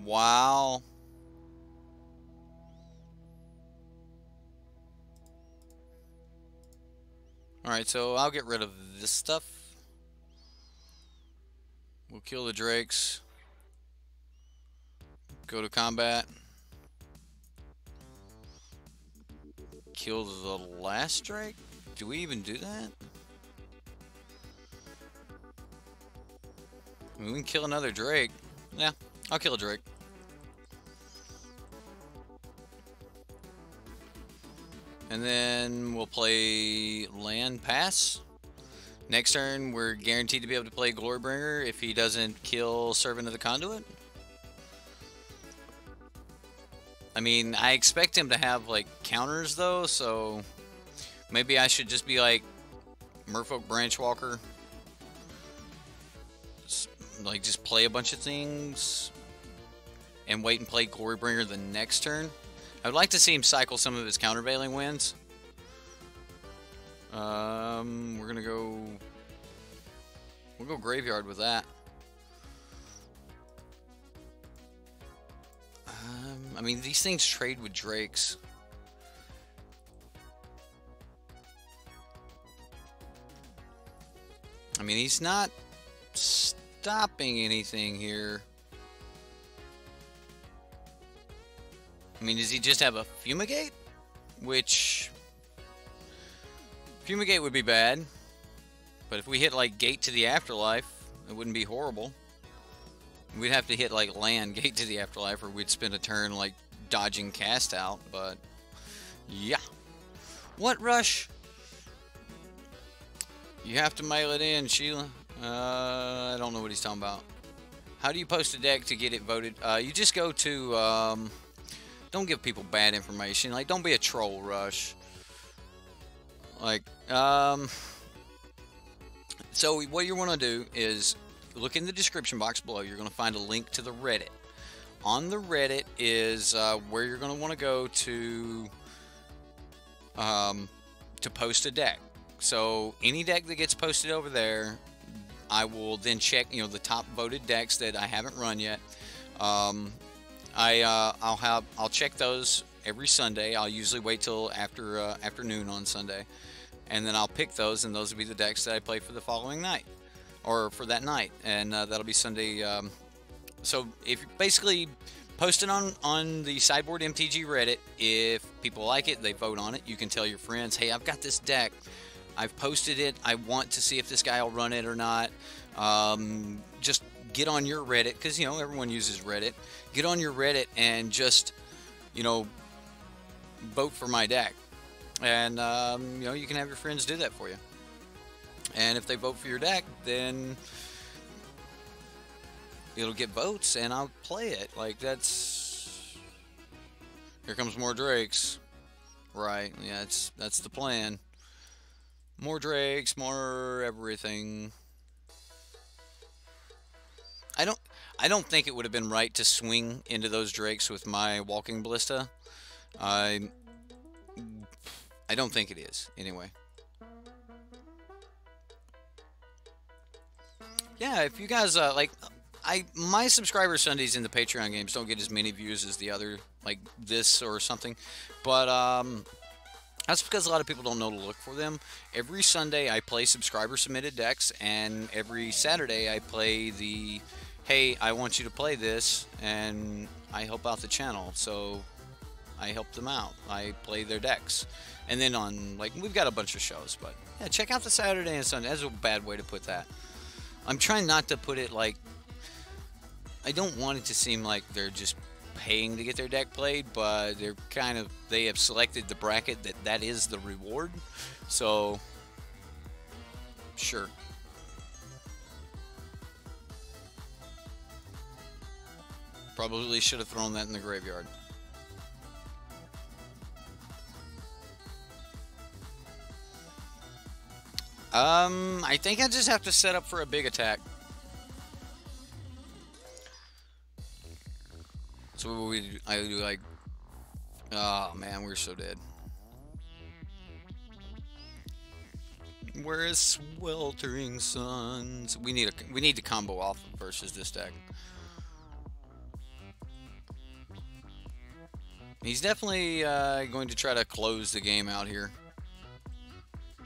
S1: Wow. Alright, so I'll get rid of this stuff. We'll kill the Drakes. Go to combat. Kill the last Drake? Do we even do that? I mean, we can kill another Drake. Yeah, I'll kill a Drake. And then we'll play land pass. Next turn, we're guaranteed to be able to play Glorybringer if he doesn't kill Servant of the Conduit. I mean, I expect him to have, like, counters, though, so maybe I should just be, like, Merfolk Branchwalker. Like, just play a bunch of things and wait and play Glorybringer the next turn. I would like to see him cycle some of his countervailing winds. We're gonna go. We'll go graveyard with that. I mean, these things trade with drakes. I mean, he's not stopping anything here. I mean, does he just have a fumigate? Which fumigate would be bad, but if we hit like gate to the afterlife, it wouldn't be horrible. We'd have to hit like land gate to the afterlife, or we'd spend a turn like dodging cast out. But yeah, what rush? You have to mail it in, Sheila. I don't know what he's talking about. How do you post a deck to get it voted? You just go to. Don't give people bad information. Like, don't be a troll, Rush. Like, so what you want to do is look in the description box below. You're going to find a link to the Reddit. On the Reddit is where you're going to want to go to post a deck. So any deck that gets posted over there, I will then check, you know, the top voted decks that I haven't run yet. I'll check those every Sunday. I'll usually wait till afternoon on Sunday, and then I'll pick those, and those will be the decks that I play for the following night, or for that night, and that'll be Sunday. So if you basically post it on the Sideboard MTG Reddit, if people like it, they vote on it. You can tell your friends, hey, I've got this deck. I've posted it. I want to see if this guy will run it or not. Just get on your Reddit, because, you know, everyone uses Reddit. Get on your Reddit and just, you know, vote for my deck. And, you know, you can have your friends do that for you. And if they vote for your deck, then it'll get votes and I'll play it. Like, that's... Here comes more drakes. Right, yeah, that's the plan. More drakes, more everything. I don't think it would have been right to swing into those drakes with my walking ballista. I don't think it is, anyway. Yeah, if you guys like, my subscriber Sundays in the Patreon games don't get as many views as the other, like this or something, but that's because a lot of people don't know to look for them. Every Sunday I play subscriber submitted decks, and every Saturday I play the, hey, I want you to play this, and I help out the channel, so I help them out. I play their decks. And then on, like, we've got a bunch of shows, but yeah, check out the Saturday and Sunday. That's a bad way to put that. I'm trying not to put it like, I don't want it to seem like they're just paying to get their deck played, but they're kind of, they have selected the bracket that is the reward. So sure. Probably should have thrown that in the graveyard. I think I just have to set up for a big attack. So I do like, oh man, we're so dead. Where is sweltering suns? We need to combo off versus this deck. He's definitely going to try to close the game out here.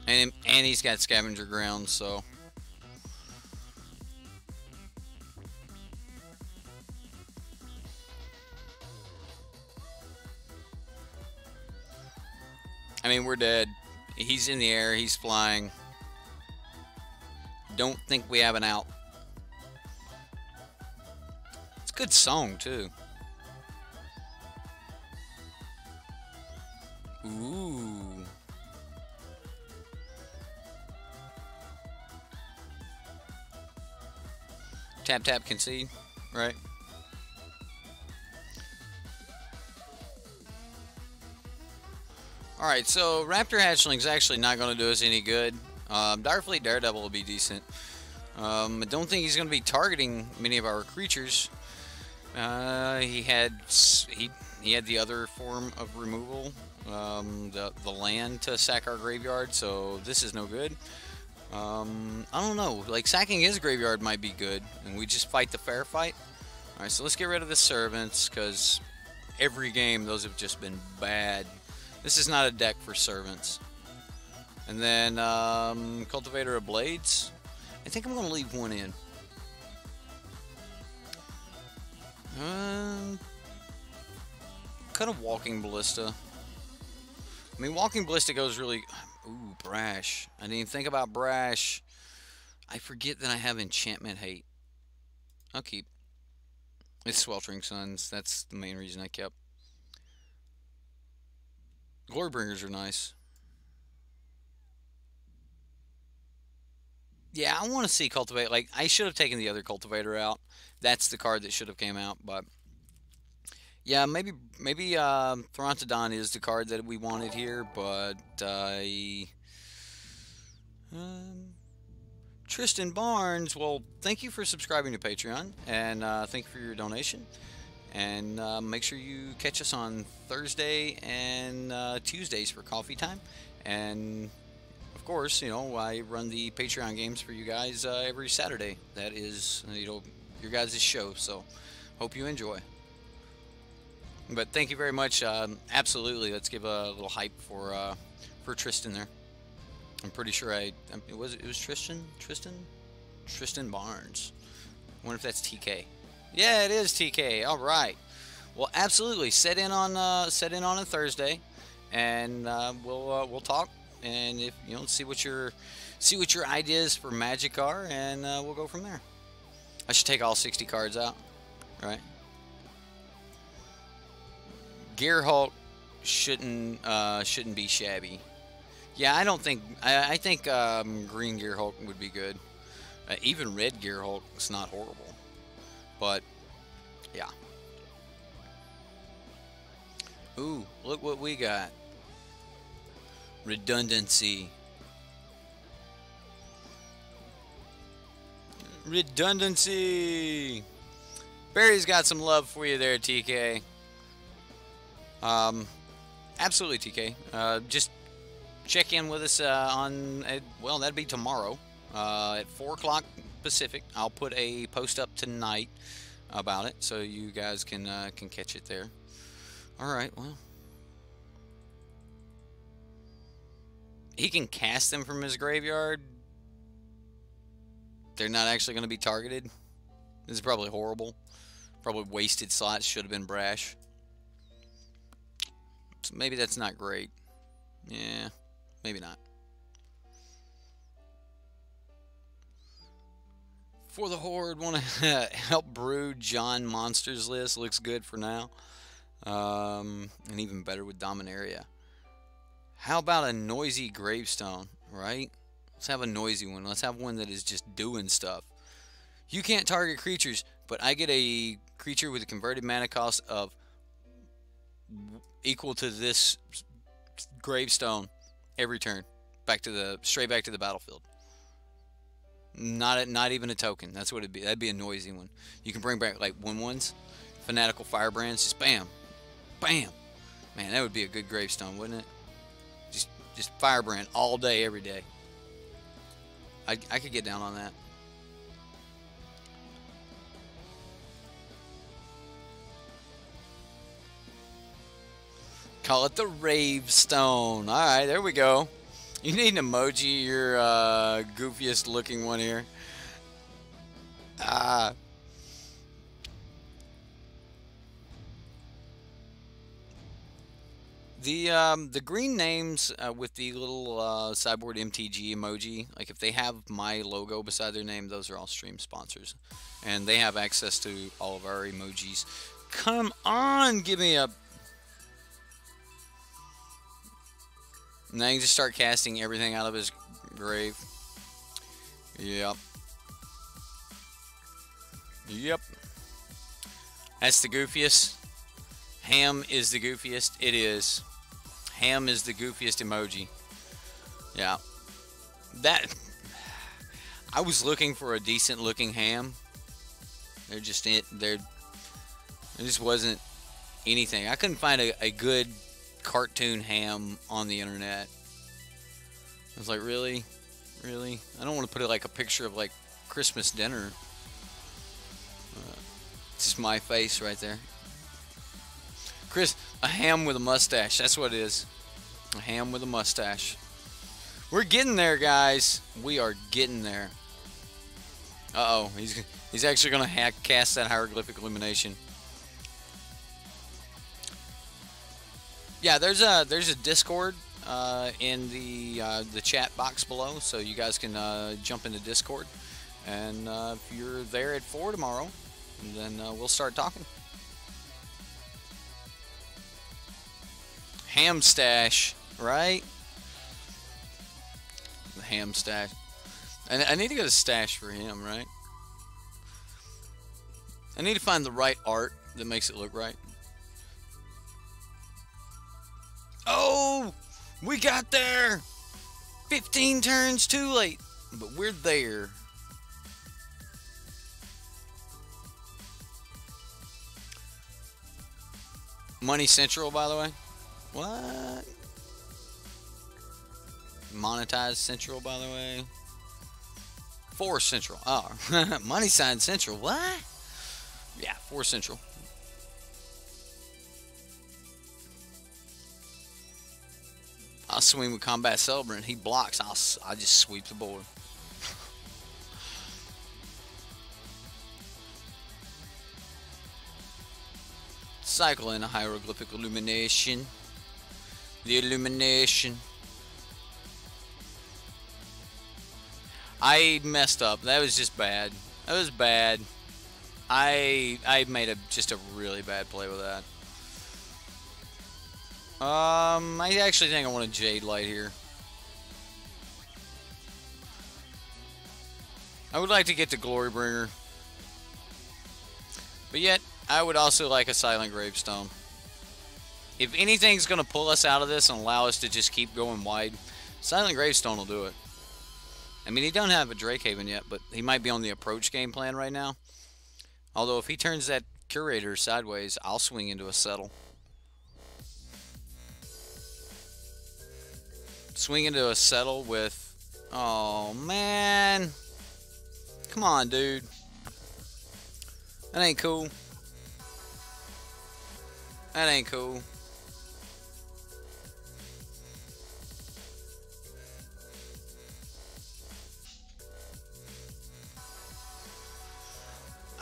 S1: And he's got Scavenger Grounds, so. I mean, we're dead. He's in the air, he's flying. Don't think we have an out. It's a good song, too. Ooh. Tap, tap, concede, right? Alright, so Raptor Hatchling's actually not going to do us any good. Direfleet Daredevil will be decent. I don't think he's going to be targeting many of our creatures. he had the other form of removal, the land to sack our graveyard, so this is no good. I don't know, like sacking his graveyard might be good, and we just fight the fair fight. Alright, so let's get rid of the servants, because every game those have just been bad. This is not a deck for servants. And then Cultivator of Blades. I think I'm going to leave one in. Kind of Walking Ballista. I mean, Walking Ballista goes really... Ooh, Brash. I didn't even think about Brash. I forget that I have Enchantment Hate. I'll keep. It's Sweltering Suns. That's the main reason I kept. Glorybringers are nice. Yeah, I want to see Cultivate. Like, I should have taken the other Cultivator out. That's the card that should have came out, but... Yeah, maybe Throntodon is the card that we wanted here, but Tristan Barnes, well, thank you for subscribing to Patreon, and thank you for your donation. And make sure you catch us on Thursday and Tuesdays for coffee time. And, of course, you know, I run the Patreon games for you guys every Saturday. That is, you know, your guys' show, so hope you enjoy. But thank you very much. Absolutely, let's give a little hype for Tristan there. I'm pretty sure it was Tristan Barnes. I wonder if that's TK. Yeah, it is TK. All right. Well, absolutely. Set in on a Thursday, and we'll talk, and if you know, see what your ideas for Magic are, and we'll go from there. I should take all 60 cards out, right? Gearhulk shouldn't be shabby. Yeah, I don't think I think green Gearhulk would be good. Even red Gearhulk is not horrible, but yeah. Ooh, look what we got. Redundancy. Redundancy. Barry's got some love for you there, TK. Absolutely, TK. Just check in with us on, well, that'd be tomorrow at 4 o'clock Pacific. I'll put a post up tonight about it, so you guys can catch it there. All right, well. He can cast them from his graveyard. They're not actually going to be targeted. This is probably horrible. Probably wasted slots. Should have been Brash. So maybe that's not great. Yeah, maybe not. For the Horde, want to help brew John Monsters list. Looks good for now. And even better with Dominaria. How about a noisy gravestone, right? Let's have a noisy one. Let's have one that is just doing stuff. You can't target creatures, but I get a creature with a converted mana cost of equal to this gravestone every turn. Straight back to the battlefield. Not even a token. That's what it'd be. That'd be a noisy one. You can bring back like 1/1s, Fanatical Firebrands, just bam, bam. Man, that would be a good gravestone, wouldn't it? Just Firebrand all day, every day. I could get down on that. Call it the Rave Stone. All right, there we go. You need an emoji. You're goofiest looking one here. The green names with the little Sideboard MTG emoji, like if they have my logo beside their name, those are all stream sponsors, and they have access to all of our emojis. Come on, give me a. Now you can just start casting everything out of his grave. Yep. Yep. That's the goofiest. Ham is the goofiest. It is. Ham is the goofiest emoji. Yeah. That. I was looking for a decent looking ham. They're just it. There just wasn't anything. I couldn't find a good cartoon ham on the internet. I was like, really? Really? I don't want to put it like a picture of like Christmas dinner. It's just my face right there. Chris, a ham with a mustache. That's what it is. A ham with a mustache. We're getting there, guys. We are getting there. Uh-oh. He's actually going to cast that hieroglyphic illumination. Yeah, there's a Discord in the chat box below, so you guys can jump into Discord. And if you're there at 4 tomorrow, then we'll start talking. Ham stash, right? The ham stash. And I need to get a stash for him, right? I need to find the right art that makes it look right. Oh! We got there! 15 turns too late, but we're there. Money Central, by the way. What? Monetize Central, by the way. For Central. Oh, Money Sign Central. What? Yeah, for Central. I'll swing with Combat Celebrant. He blocks. I'll just sweep the board. Cycle in a hieroglyphic illumination. The illumination. I messed up. That was just bad. That was bad. I made just a really bad play with that. I actually think I want a Jade Light here. I would like to get to Glorybringer. But yet, I would also like a Silent Gravestone. If anything's going to pull us out of this and allow us to just keep going wide, Silent Gravestone will do it. I mean, he don't have a Drakehaven yet, but he might be on the approach game plan right now. Although, if he turns that Curator sideways, I'll swing into a Settle. Swing into a Settle with... Oh, man. Come on, dude. That ain't cool. That ain't cool.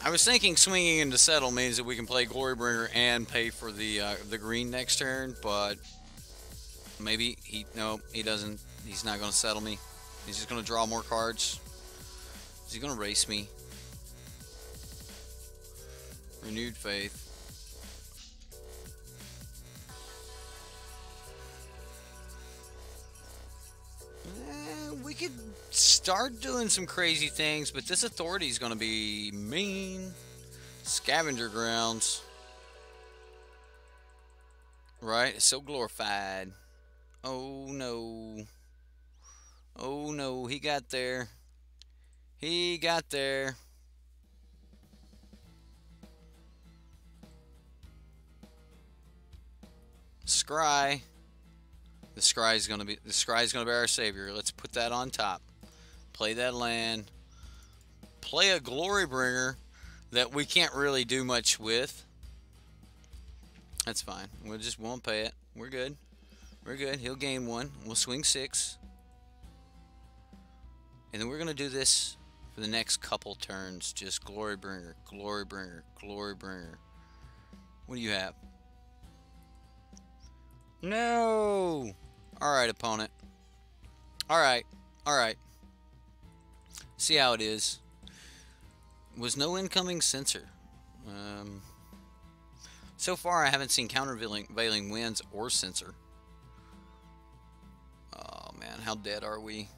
S1: I was thinking swinging into Settle means that we can play Glorybringer and pay for the green next turn, but maybe no, he doesn't. He's not going to settle me. He's just going to draw more cards. Is he going to race me? Renewed Faith. We could start doing some crazy things, but this authority is going to be mean. Scavenger Grounds. Right? It's so glorified. Oh no. Oh no, he got there. He got there. Scry. The Scry's gonna be our savior. Let's put that on top. Play that land. Play a Glorybringer that we can't really do much with. That's fine. Won't pay it. We're good. We're good. He'll gain 1. We'll swing 6. And then we're gonna do this for the next couple turns. Just Glorybringer, Glorybringer, Glorybringer. What do you have? No! Alright, opponent. Alright. Alright. See how it is. Was no incoming censor. So far, I haven't seen countervailing winds or censor. Oh, man. How dead are we?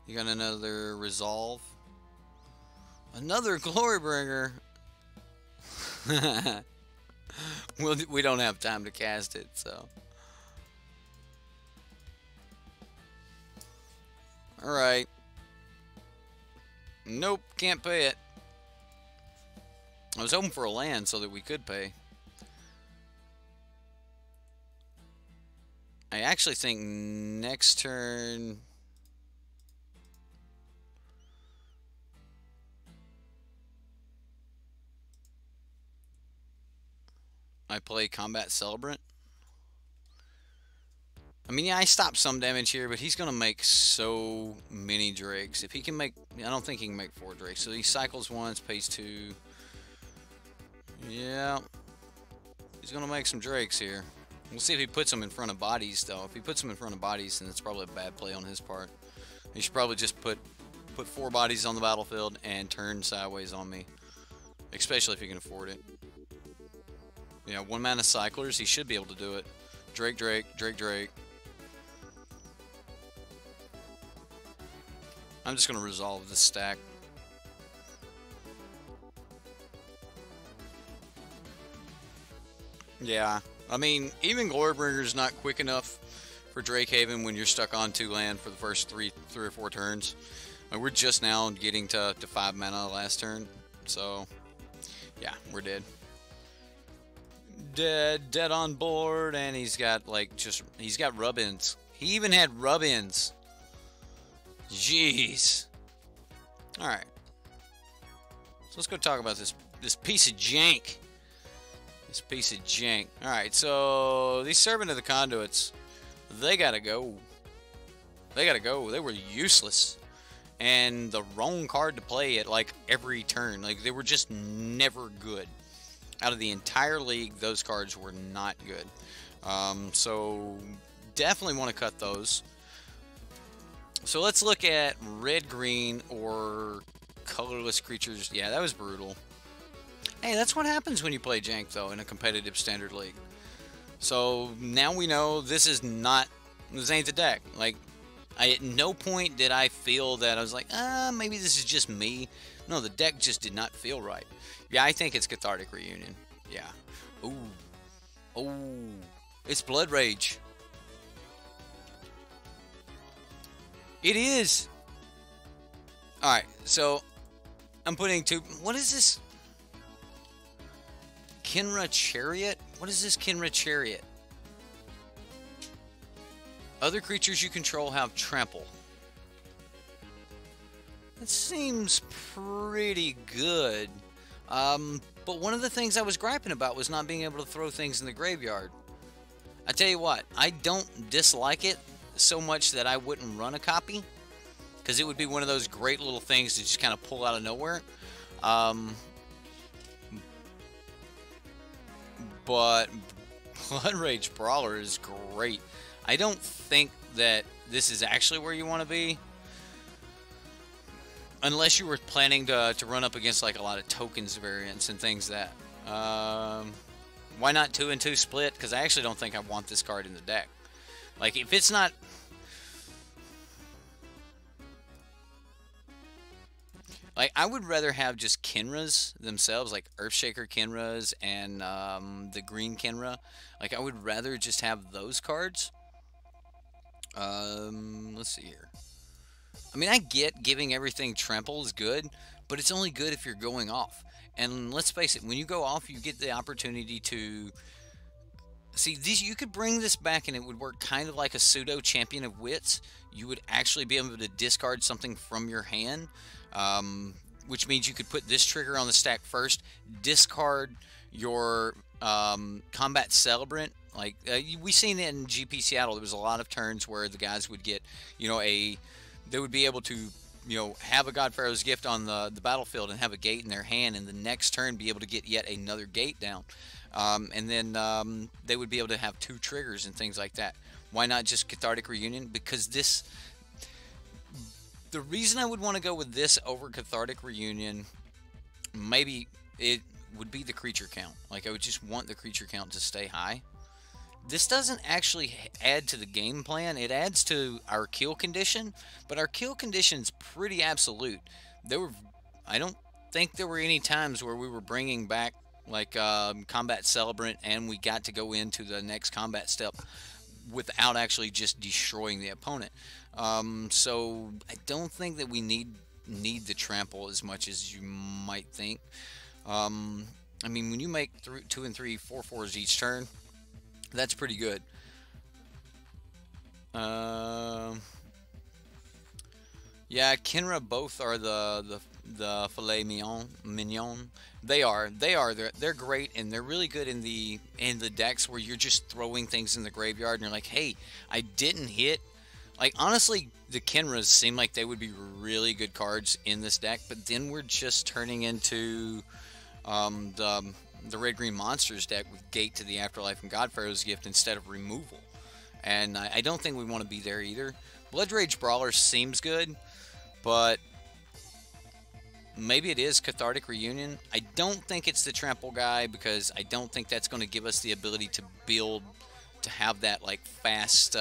S1: You got another Resolve? Another Glorybringer? Well, we don't have time to cast it, so. Alright. Nope, can't pay it. I was hoping for a land so that we could pay. I actually think next turn... I play Combat Celebrant. I mean, yeah, I stopped some damage here, but he's going to make so many drakes. If he can make... I don't think he can make 4 drakes. So he cycles once, pays 2. Yeah. He's going to make some drakes here. We'll see if he puts them in front of bodies, though. If he puts them in front of bodies, then it's probably a bad play on his part. He should probably just put 4 bodies on the battlefield and turn sideways on me. Especially if he can afford it. Yeah, 1 mana cyclers, he should be able to do it. Drake, Drake, Drake, Drake. I'm just going to resolve this stack. Yeah, I mean, even Glorbringer's not quick enough for Drakehaven when you're stuck on 2 land for the first 3 or 4 turns. Like, we're just now getting to 5 mana last turn, so yeah, we're dead. Dead on board, and he's got like he's got rub-ins. He even had rub-ins. Jeez. All right. So let's go talk about this piece of jank. This piece of jank. All right. So these Servant of the Conduits, they gotta go. They gotta go. They were useless, and the wrong card to play at like every turn. Like they were just never good. Out of the entire league, those cards were not good. So definitely want to cut those. So let's look at red, green, or colorless creatures. Yeah, that was brutal. Hey, that's what happens when you play jank, though, in a competitive standard league. So now we know this ain't the deck. Like, at no point did I feel that I was like, maybe this is just me. No, the deck just did not feel right. Yeah, I think it's Cathartic Reunion. Yeah. Ooh. Oh. It's Blood Rage. It is. Alright, so I'm putting 2... What is this? Kinra Chariot? What is this Kinra Chariot? Other creatures you control have trample. That seems pretty good. But one of the things I was griping about was not being able to throw things in the graveyard. I tell you what, I don't dislike it so much that I wouldn't run a copy, because it would be one of those great little things to just kind of pull out of nowhere. But Blood Rage Brawler is great. I don't think that this is actually where you want to be, unless you were planning to run up against like a lot of tokens variants and things that. Why not 2 and 2 split? Because I actually don't think I want this card in the deck. Like, if it's not... Like, I would rather have just Kinras themselves, like Earthshaker Kinras and the Green Kinra. Like, I would rather just have those cards. Let's see here. I mean, I get giving everything trample is good, but it's only good if you're going off. And let's face it, when you go off, you get the opportunity to... See, you could bring this back and it would work kind of like a pseudo champion of wits. You would actually be able to discard something from your hand, which means you could put this trigger on the stack first, discard your combat celebrant. Like, we've seen it in GP Seattle. There was a lot of turns where the guys would get, you know, they would be able to, you know, have a God Pharaoh's Gift on the battlefield and have a gate in their hand, and the next turn be able to get yet another gate down. And then they would be able to have 2 triggers and things like that. Why not just Cathartic Reunion? Because the reason I would want to go with this over Cathartic Reunion, maybe it would be the creature count. Like, I would just want the creature count to stay high. This doesn't actually add to the game plan. It adds to our kill condition, but our kill condition's pretty absolute. I don't think there were any times where we were bringing back like combat celebrant and we got to go into the next combat step without actually just destroying the opponent. So I don't think that we need the trample as much as you might think. Um, I mean, when you make 2 and 3 4/4s each turn, that's pretty good. Um, yeah, Kenra both are the filet mignon. They're great, and they're really good in the decks where you're just throwing things in the graveyard and you're like, hey, I didn't hit. Like, honestly, the Kenras seem like they would be really good cards in this deck, but then we're just turning into um, the the red green monsters deck with Gate to the Afterlife and God Pharaoh's Gift instead of removal, and I don't think we want to be there either. Blood Rage Brawler seems good, but maybe it is Cathartic Reunion. I don't think it's the Trample guy because I don't think that's going to give us the ability to build to have that like fast.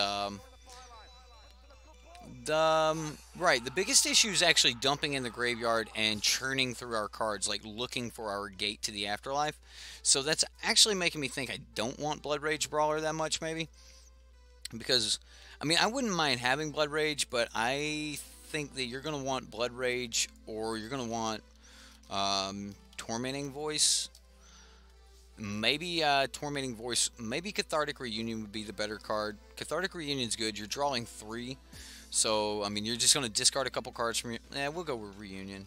S1: Right, the biggest issue is actually dumping in the graveyard and churning through our cards, like looking for our Gate to the Afterlife. So that's actually making me think I don't want Blood Rage Brawler that much, maybe. Because, I mean, I wouldn't mind having Blood Rage, but I think that you're going to want Blood Rage or you're going to want Tormenting Voice. Maybe Tormenting Voice, maybe Cathartic Reunion would be the better card. Cathartic Reunion's good. You're drawing 3. So, I mean, you're just going to discard a couple cards from your... Yeah, we'll go with Reunion.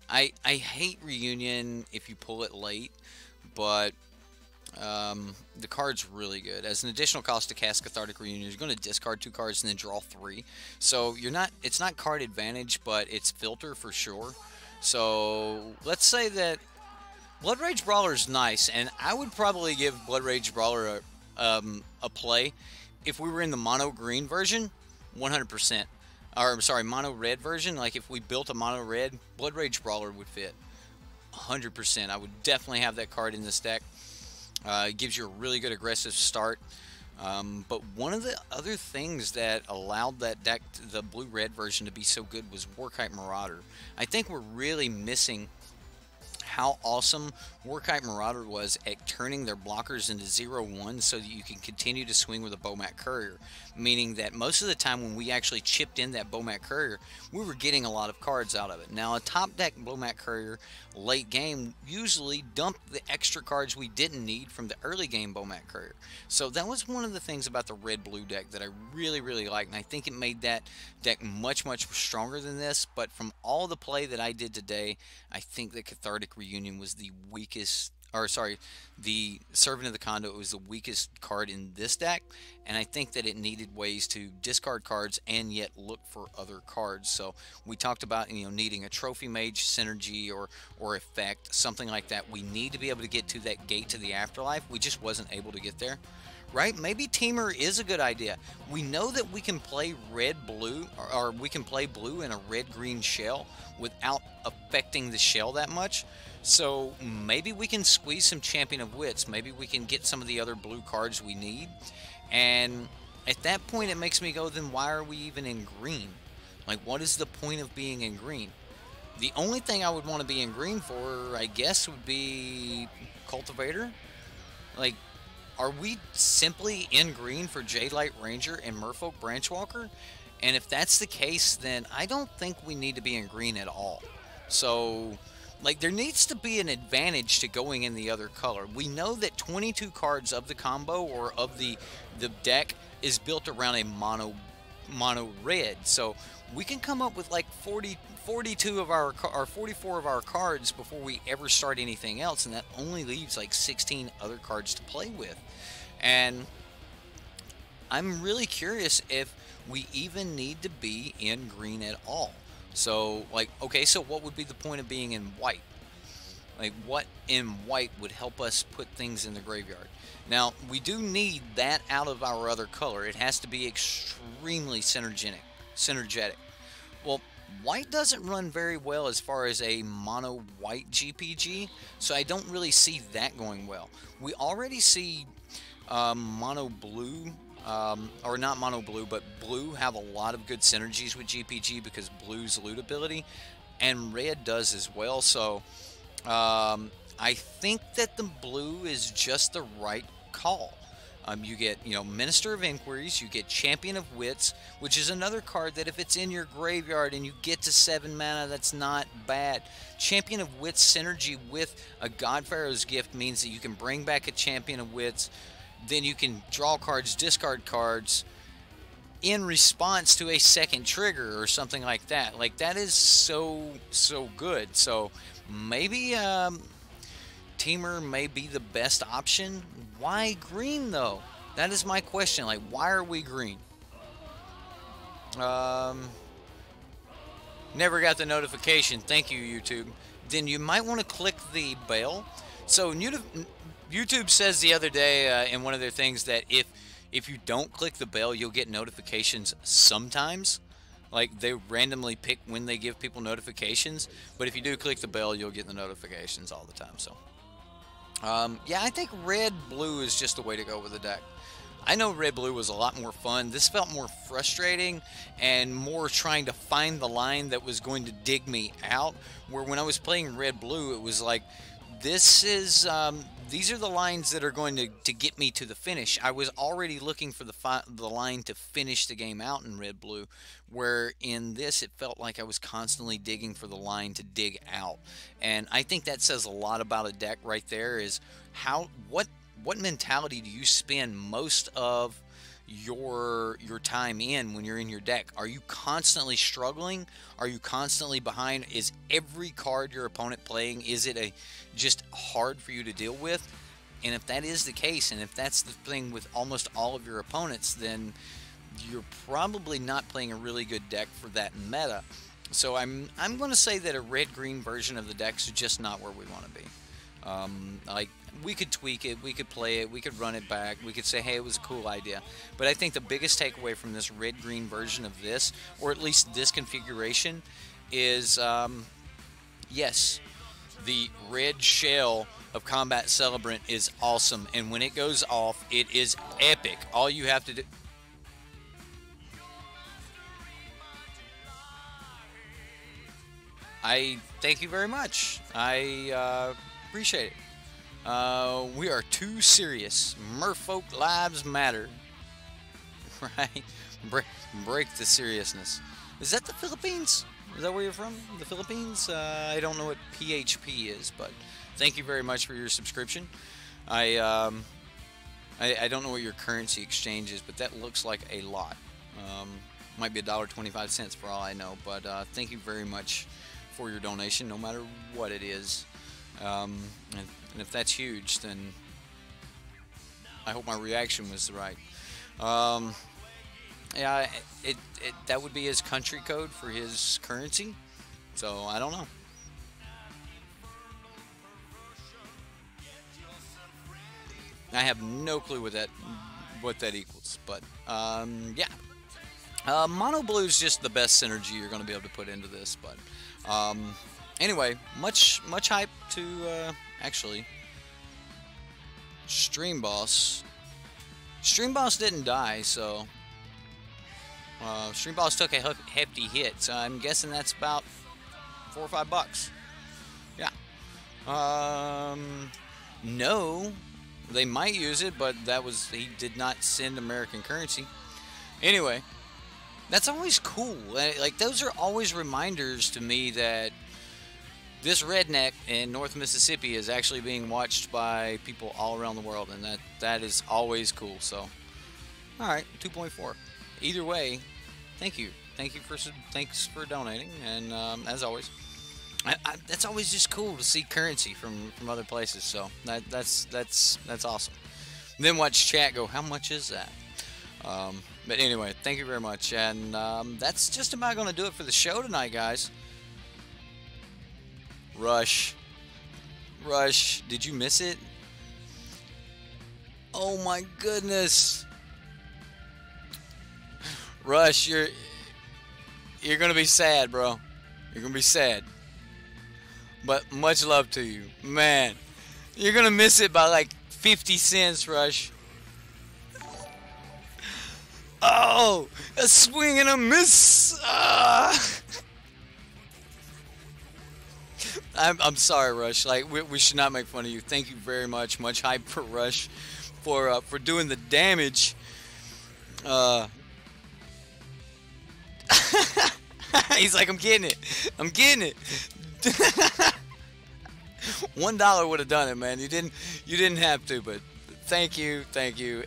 S1: I hate Reunion if you pull it late, but the card's really good. As an additional cost to cast Cathartic Reunion, you're going to discard 2 cards and then draw 3. So, you're not... It's not card advantage, but it's filter for sure. So, let's say that Blood Rage Brawler is nice, and I would probably give Blood Rage Brawler a play if we were in the mono green version, 100%. Or, I'm sorry, mono red version. Like if we built a mono red, Blood Rage Brawler would fit 100%. I would definitely have that card in this deck. It gives you a really good aggressive start. But one of the other things that allowed that deck, the blue-red version, to be so good was Warkite Marauder. I think we're really missing how awesome Warkite Marauder was at turning their blockers into 0/1 so that you can continue to swing with a Bomat Courier. Meaning that most of the time when we actually chipped in that Bomat Courier, we were getting a lot of cards out of it. Now, a top deck Bomat Courier late game usually dumped the extra cards we didn't need from the early game Bomat Courier. So that was one of the things about the red-blue deck that I really, really liked, and I think it made that deck much, much stronger than this. But from all the play that I did today, I think that Cathartic Reunion was the weakest, or sorry, the Servant of the Conduit was the weakest card in this deck, and I think that it needed ways to discard cards and yet look for other cards. So we talked about, you know, needing a Trophy Mage synergy or effect, something like that. We need to be able to get to that Gate to the Afterlife. We just wasn't able to get there. Right? Maybe Teamer is a good idea. We know that we can play red-blue, or we can play blue in a red-green shell without affecting the shell that much. So maybe we can squeeze some Champion of Wits. Maybe we can get some of the other blue cards we need. And at that point, it makes me go, then why are we even in green? Like, what is the point of being in green? The only thing I would want to be in green for, I guess, would be Cultivator. Like, are we simply in green for Jadelight Ranger and Merfolk Branchwalker? And if that's the case, then I don't think we need to be in green at all. So, like, there needs to be an advantage to going in the other color. We know that 22 cards of the combo or of the deck is built around a mono red. So we can come up with like 42 of our, or 44 of our cards before we ever start anything else, and that only leaves like 16 other cards to play with. And I'm really curious if we even need to be in green at all. So, like, okay, so what would be the point of being in white? Like, what in white would help us put things in the graveyard? Now, we do need that out of our other color. It has to be extremely synergetic. Well, white doesn't run very well as far as a mono white GPG, so I don't really see that going well. We already see mono blue, or not mono blue, but blue have a lot of good synergies with GPG because blue's loot ability, and red does as well. So I think that the blue is just the right call. You get, you know, Minister of Inquiries. You get Champion of Wits, which is another card that if it's in your graveyard and you get to 7 mana, that's not bad. Champion of Wits synergy with a God Pharaoh's Gift means that you can bring back a Champion of Wits. Then you can draw cards, discard cards in response to a second trigger or something like that. Like, that is so good. So maybe Teamer may be the best option. Why green though? That is my question. Like, why are we green? Never got the notification. Thank you, YouTube. Then you might want to click the bell. So YouTube says the other day in one of their things that if you don't click the bell, you'll get notifications sometimes. Like, they randomly pick when they give people notifications. But if you do click the bell, you'll get the notifications all the time. So yeah, I think red-blue is just the way to go with the deck. I know red-blue was a lot more fun. This felt more frustrating and more trying to find the line that was going to dig me out. Where when I was playing red-blue, it was like, this is these are the lines that are going to get me to the finish. I was already looking for the line to finish the game out in red-blue, where in this it felt like I was constantly digging for the line to dig out. And I think that says a lot about a deck right there, is what mentality do you spend most of your time in when you're in your deck? Are you constantly struggling? Are you constantly behind? Is every card your opponent playing, is it just hard for you to deal with? And if that is the case, and if that's the thing with almost all of your opponents, then you're probably not playing a really good deck for that meta. So I'm going to say that a red-green version of the deck is just not where we want to be. Like, we could tweak it, we could play it, we could run it back, we could say, hey, it was a cool idea. But I think the biggest takeaway from this red-green version of this, or at least this configuration, is, yes, the red shell of Combat Celebrant is awesome. And when it goes off, it is epic. All you have to do... I thank you very much. I appreciate it. We are too serious. Merfolk lives matter. Right? Break the seriousness. Is that the Philippines? Is that where you're from? The Philippines? I don't know what PHP is, but thank you very much for your subscription. I don't know what your currency exchange is, but that looks like a lot. Might be $1.25 for all I know, but thank you very much for your donation, no matter what it is. And if that's huge, then I hope my reaction was right. Yeah, that would be his country code for his currency. So I don't know. I have no clue what that equals. But yeah, mono blue is just the best synergy you're going to be able to put into this. But anyway, much hype to actually Stream Boss. Stream Boss didn't die, so Stream Boss took a hefty hit. So I'm guessing that's about $4 or $5. Yeah. No, they might use it, but he did not send American currency. Anyway, that's always cool. Like, those are always reminders to me that this redneck in North Mississippi is actually being watched by people all around the world, and that is always cool. So, all right, 2.4. Either way, thank you. Thanks for donating, and as always, that's always just cool to see currency from other places. So that's awesome. And then watch chat go, how much is that? But anyway, thank you very much, and that's just about going to do it for the show tonight, guys. Rush, did you miss it? Oh my goodness. Rush, you're gonna be sad, bro. You're gonna be sad. But much love to you. Man, you're gonna miss it by like 50 cents, Rush. Oh, a swing and a miss. I'm sorry, Rush. Like, we should not make fun of you. Thank you very much. Much hype for Rush. for doing the damage. He's like, I'm getting it. I'm getting it. $1 would have done it, man. You didn't have to, but thank you,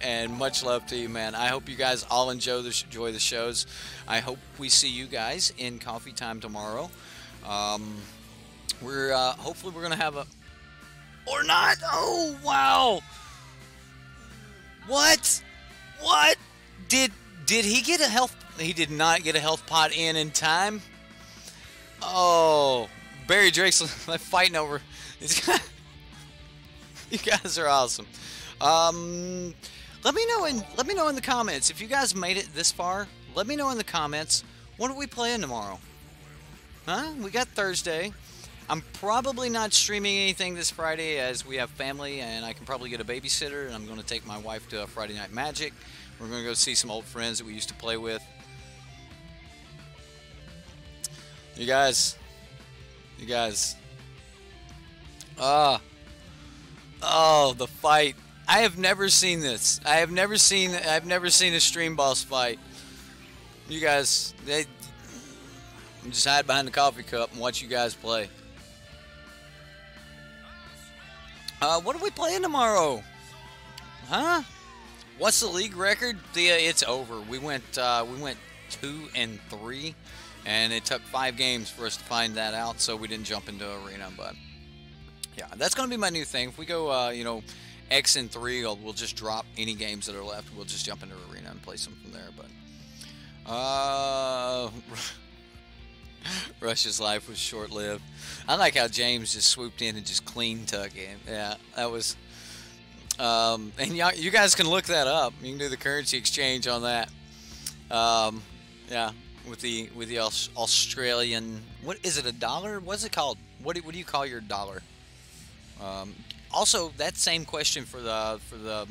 S1: and much love to you, man. I hope you guys all enjoy the shows. I hope we see you guys in coffee time tomorrow. We're hopefully we're gonna have a or not. Oh wow! What? Did he get a health? He did not get a health pot in time. Oh, Barry Drake's fighting over. You guys are awesome. Let me know in the comments if you guys made it this far. Let me know in the comments. What are we playing tomorrow? Huh? We got Thursday. I'm probably not streaming anything this Friday as we have family and I can probably get a babysitter, and I'm going to take my wife to Friday Night Magic. We're going to go see some old friends that we used to play with. You guys. Oh, the fight. I have never seen this. I've never seen a stream boss fight. You guys, just hide behind the coffee cup and watch you guys play. What are we playing tomorrow? Huh? What's the league record? It's over. We went 2-3, and it took 5 games for us to find that out, so we didn't jump into arena. But yeah, that's gonna be my new thing. If we go, X and 3, we'll just drop any games that are left. We'll just jump into arena and play some from there. But Rush's life was short-lived. I like how James just swooped in and just clean tuck him. Yeah, that was. And you guys can look that up. You can do the currency exchange on that. Yeah, with the Australian. What is it? A dollar? What's it called? What do you call your dollar? Also, that same question for Zelfie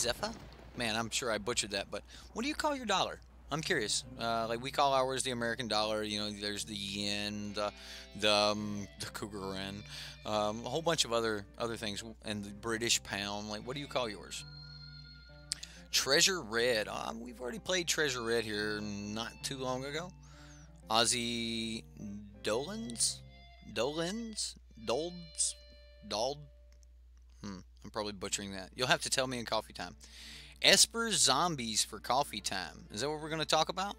S1: Zepha. Man, I'm sure I butchered that, but what do you call your dollar? I'm curious. Like we call ours the American dollar. There's the yen, the Cougaran, a whole bunch of other things, and the British pound. Like, what do you call yours? Treasure Red. We've already played Treasure Red here not too long ago. Aussie Dolans. I'm probably butchering that. You'll have to tell me in coffee time. Esper Zombies for coffee time. Is that what we're going to talk about?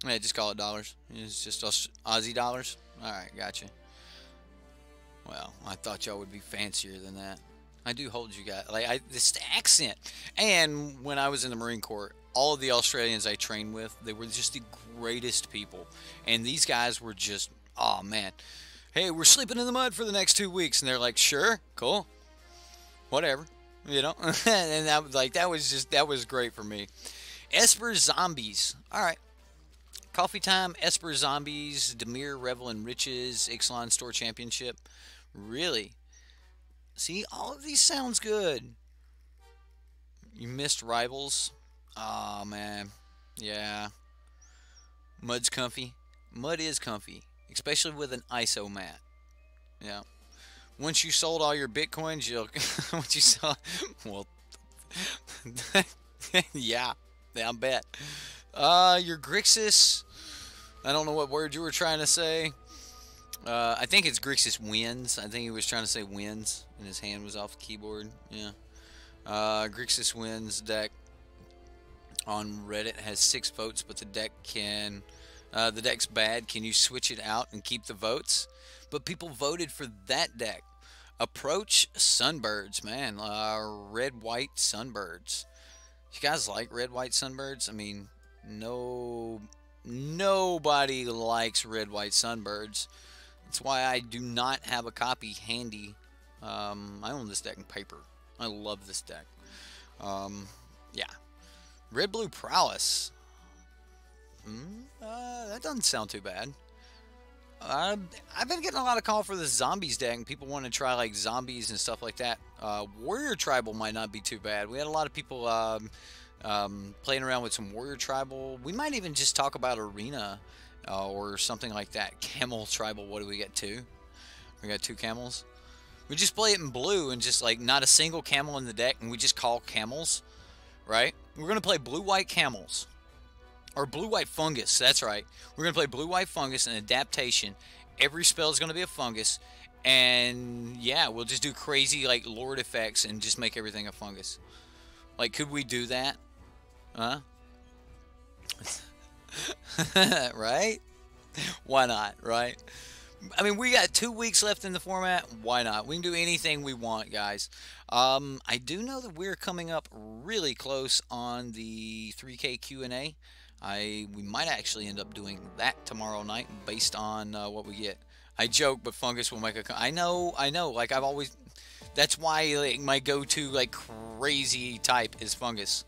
S1: Yeah, just call it dollars. It's just Aussie dollars. Alright, gotcha. Well, I thought y'all would be fancier than that. I do hold you guys. Like, this accent. And when I was in the Marine Corps, all of the Australians I trained with, they were just the greatest people. And these guys were just, oh man. Hey, we're sleeping in the mud for the next 2 weeks. And they're like, sure, cool. Whatever. And that was great for me. Esper Zombies. Alright. Coffee time, Esper Zombies, Demir, Revel and Riches, Ixalan Store Championship. Really? See, all of these sounds good. You missed Rivals. Oh, man. Yeah. Mud's comfy. Mud is comfy. Especially with an ISO mat. Yeah. Once you sold all your Bitcoins, once you saw, well, yeah, I bet. Your Grixis, I don't know what word you were trying to say. I think it's Grixis wins. I think he was trying to say wins, and his hand was off the keyboard. Yeah. Grixis wins deck on Reddit has 6 votes, but the deck's bad. Can you switch it out and keep the votes? But people voted for that deck. Approach Sunbirds, man. Red, white Sunbirds. You guys like red, white Sunbirds? I mean, nobody likes red, white Sunbirds. That's why I do not have a copy handy. I own this deck in paper. I love this deck. Yeah. Red, blue Prowess. That doesn't sound too bad. I've been getting a lot of call for the Zombies deck, and people want to try like zombies and stuff like that. Warrior Tribal might not be too bad. We had a lot of people playing around with some Warrior Tribal. We might even just talk about Arena or something like that. Camel tribal. What do we get? 2? We got 2 camels. We just play it in blue and just like not a single camel in the deck, and we just call camels, right? We're gonna play blue-white camels. Or blue-white fungus, that's right. We're going to play blue-white fungus and adaptation. Every spell is going to be a fungus. And yeah, we'll just do crazy like lord effects and just make everything a fungus. Like, could we do that? Huh? Right? Why not, right? I mean, we got 2 weeks left in the format. Why not? We can do anything we want, guys. I do know that we're coming up really close on the 3K Q&A. We might actually end up doing that tomorrow night based on what we get. I joke, but fungus will make a... I know. Like, I've always... That's why like, my go-to, like, crazy type is fungus.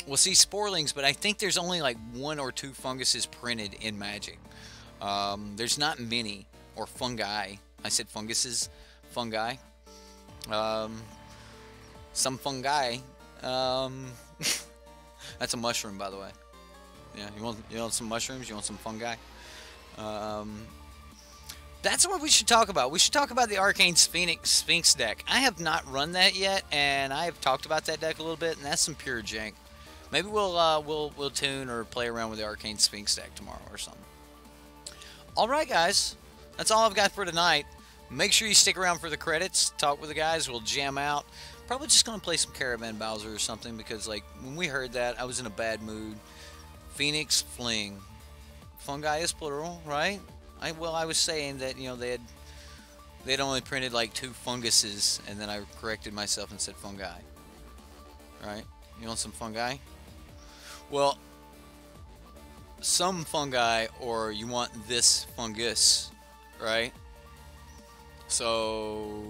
S1: We'll see sporelings, but I think there's only, like, 1 or 2 funguses printed in Magic. There's not many. Or fungi. I said funguses. Fungi. Some fungi. That's a mushroom, by the way. Yeah, you want some mushrooms? You want some fungi? That's what we should talk about. We should talk about the Arcane Sphinx deck. I have not run that yet, and I have talked about that deck a little bit, and that's some pure jank. Maybe we'll tune or play around with the Arcane Sphinx deck tomorrow or something. All right, guys, that's all I've got for tonight. Make sure you stick around for the credits. Talk with the guys. We'll jam out. Probably just gonna play some Caravan Bowser or something because, like, when we heard that, I was in a bad mood. Phoenix Fling. Fungi is plural, right? I was saying that, you know, they'd only printed like 2 funguses, and then I corrected myself and said fungi. Right? You want some fungi? Well, some fungi, or you want this fungus, right? So,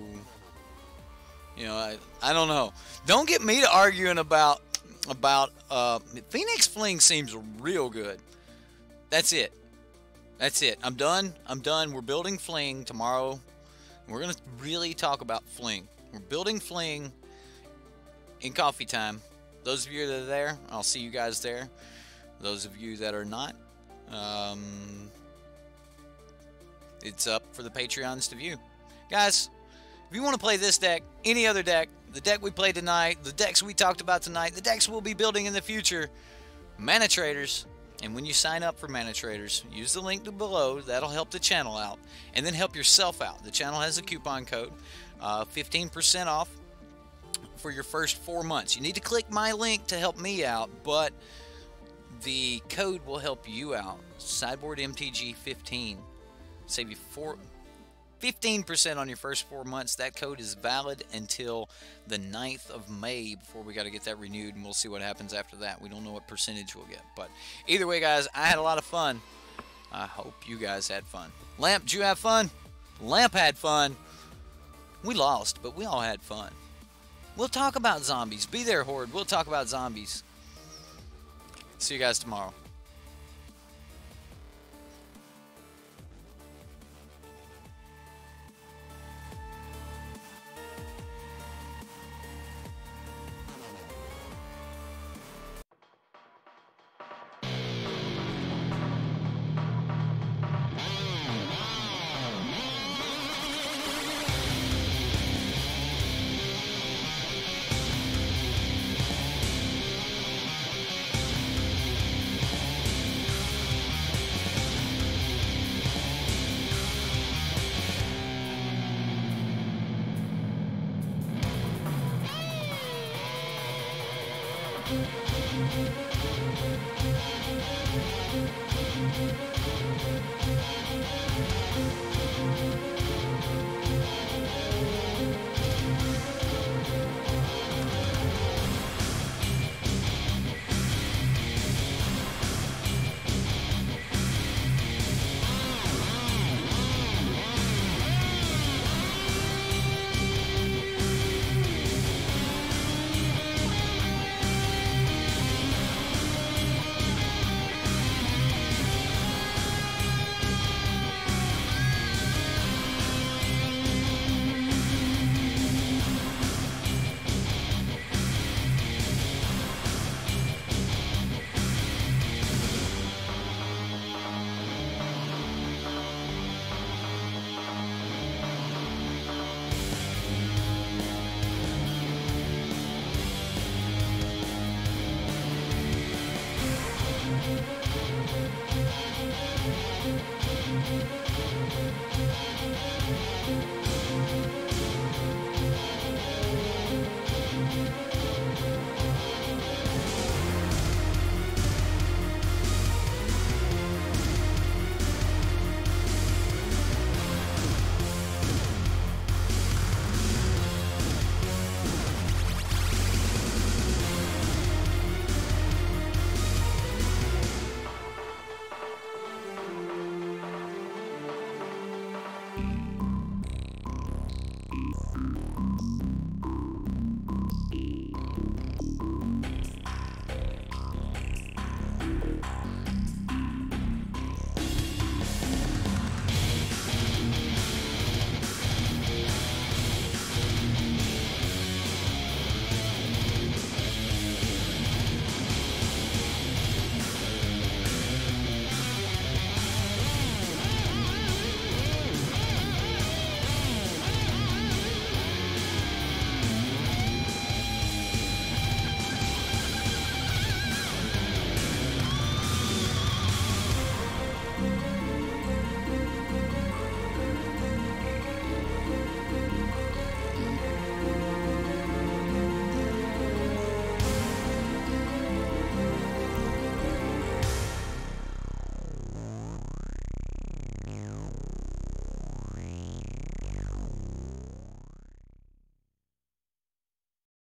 S1: you know, I don't know. Don't get me to arguing about Phoenix Fling seems real good. That's it. That's it. I'm done. We're building Fling tomorrow. We're going to really talk about Fling. We're building Fling in coffee time. Those of you that are there, I'll see you guys there. Those of you that are not, it's up for the Patreons to view. Guys, if you want to play this deck, any other deck, the deck we played tonight, the decks we talked about tonight, the decks we'll be building in the future, manatraders. And when you sign up for manatraders, use the link below. That'll help the channel out. And then help yourself out. The channel has a coupon code, 15% off for your first 4 months. You need to click my link to help me out, but the code will help you out. Sideboard MTG 15. Save you 15% on your first 4 months. That code is valid until the 9th of May before we got to get that renewed, and we'll see what happens after that. We don't know what percentage we'll get. But either way, guys, I had a lot of fun. I hope you guys had fun. Lamp, did you have fun? Lamp had fun. We lost, but we all had fun. We'll talk about zombies. Be there, Horde. We'll talk about zombies. See you guys tomorrow.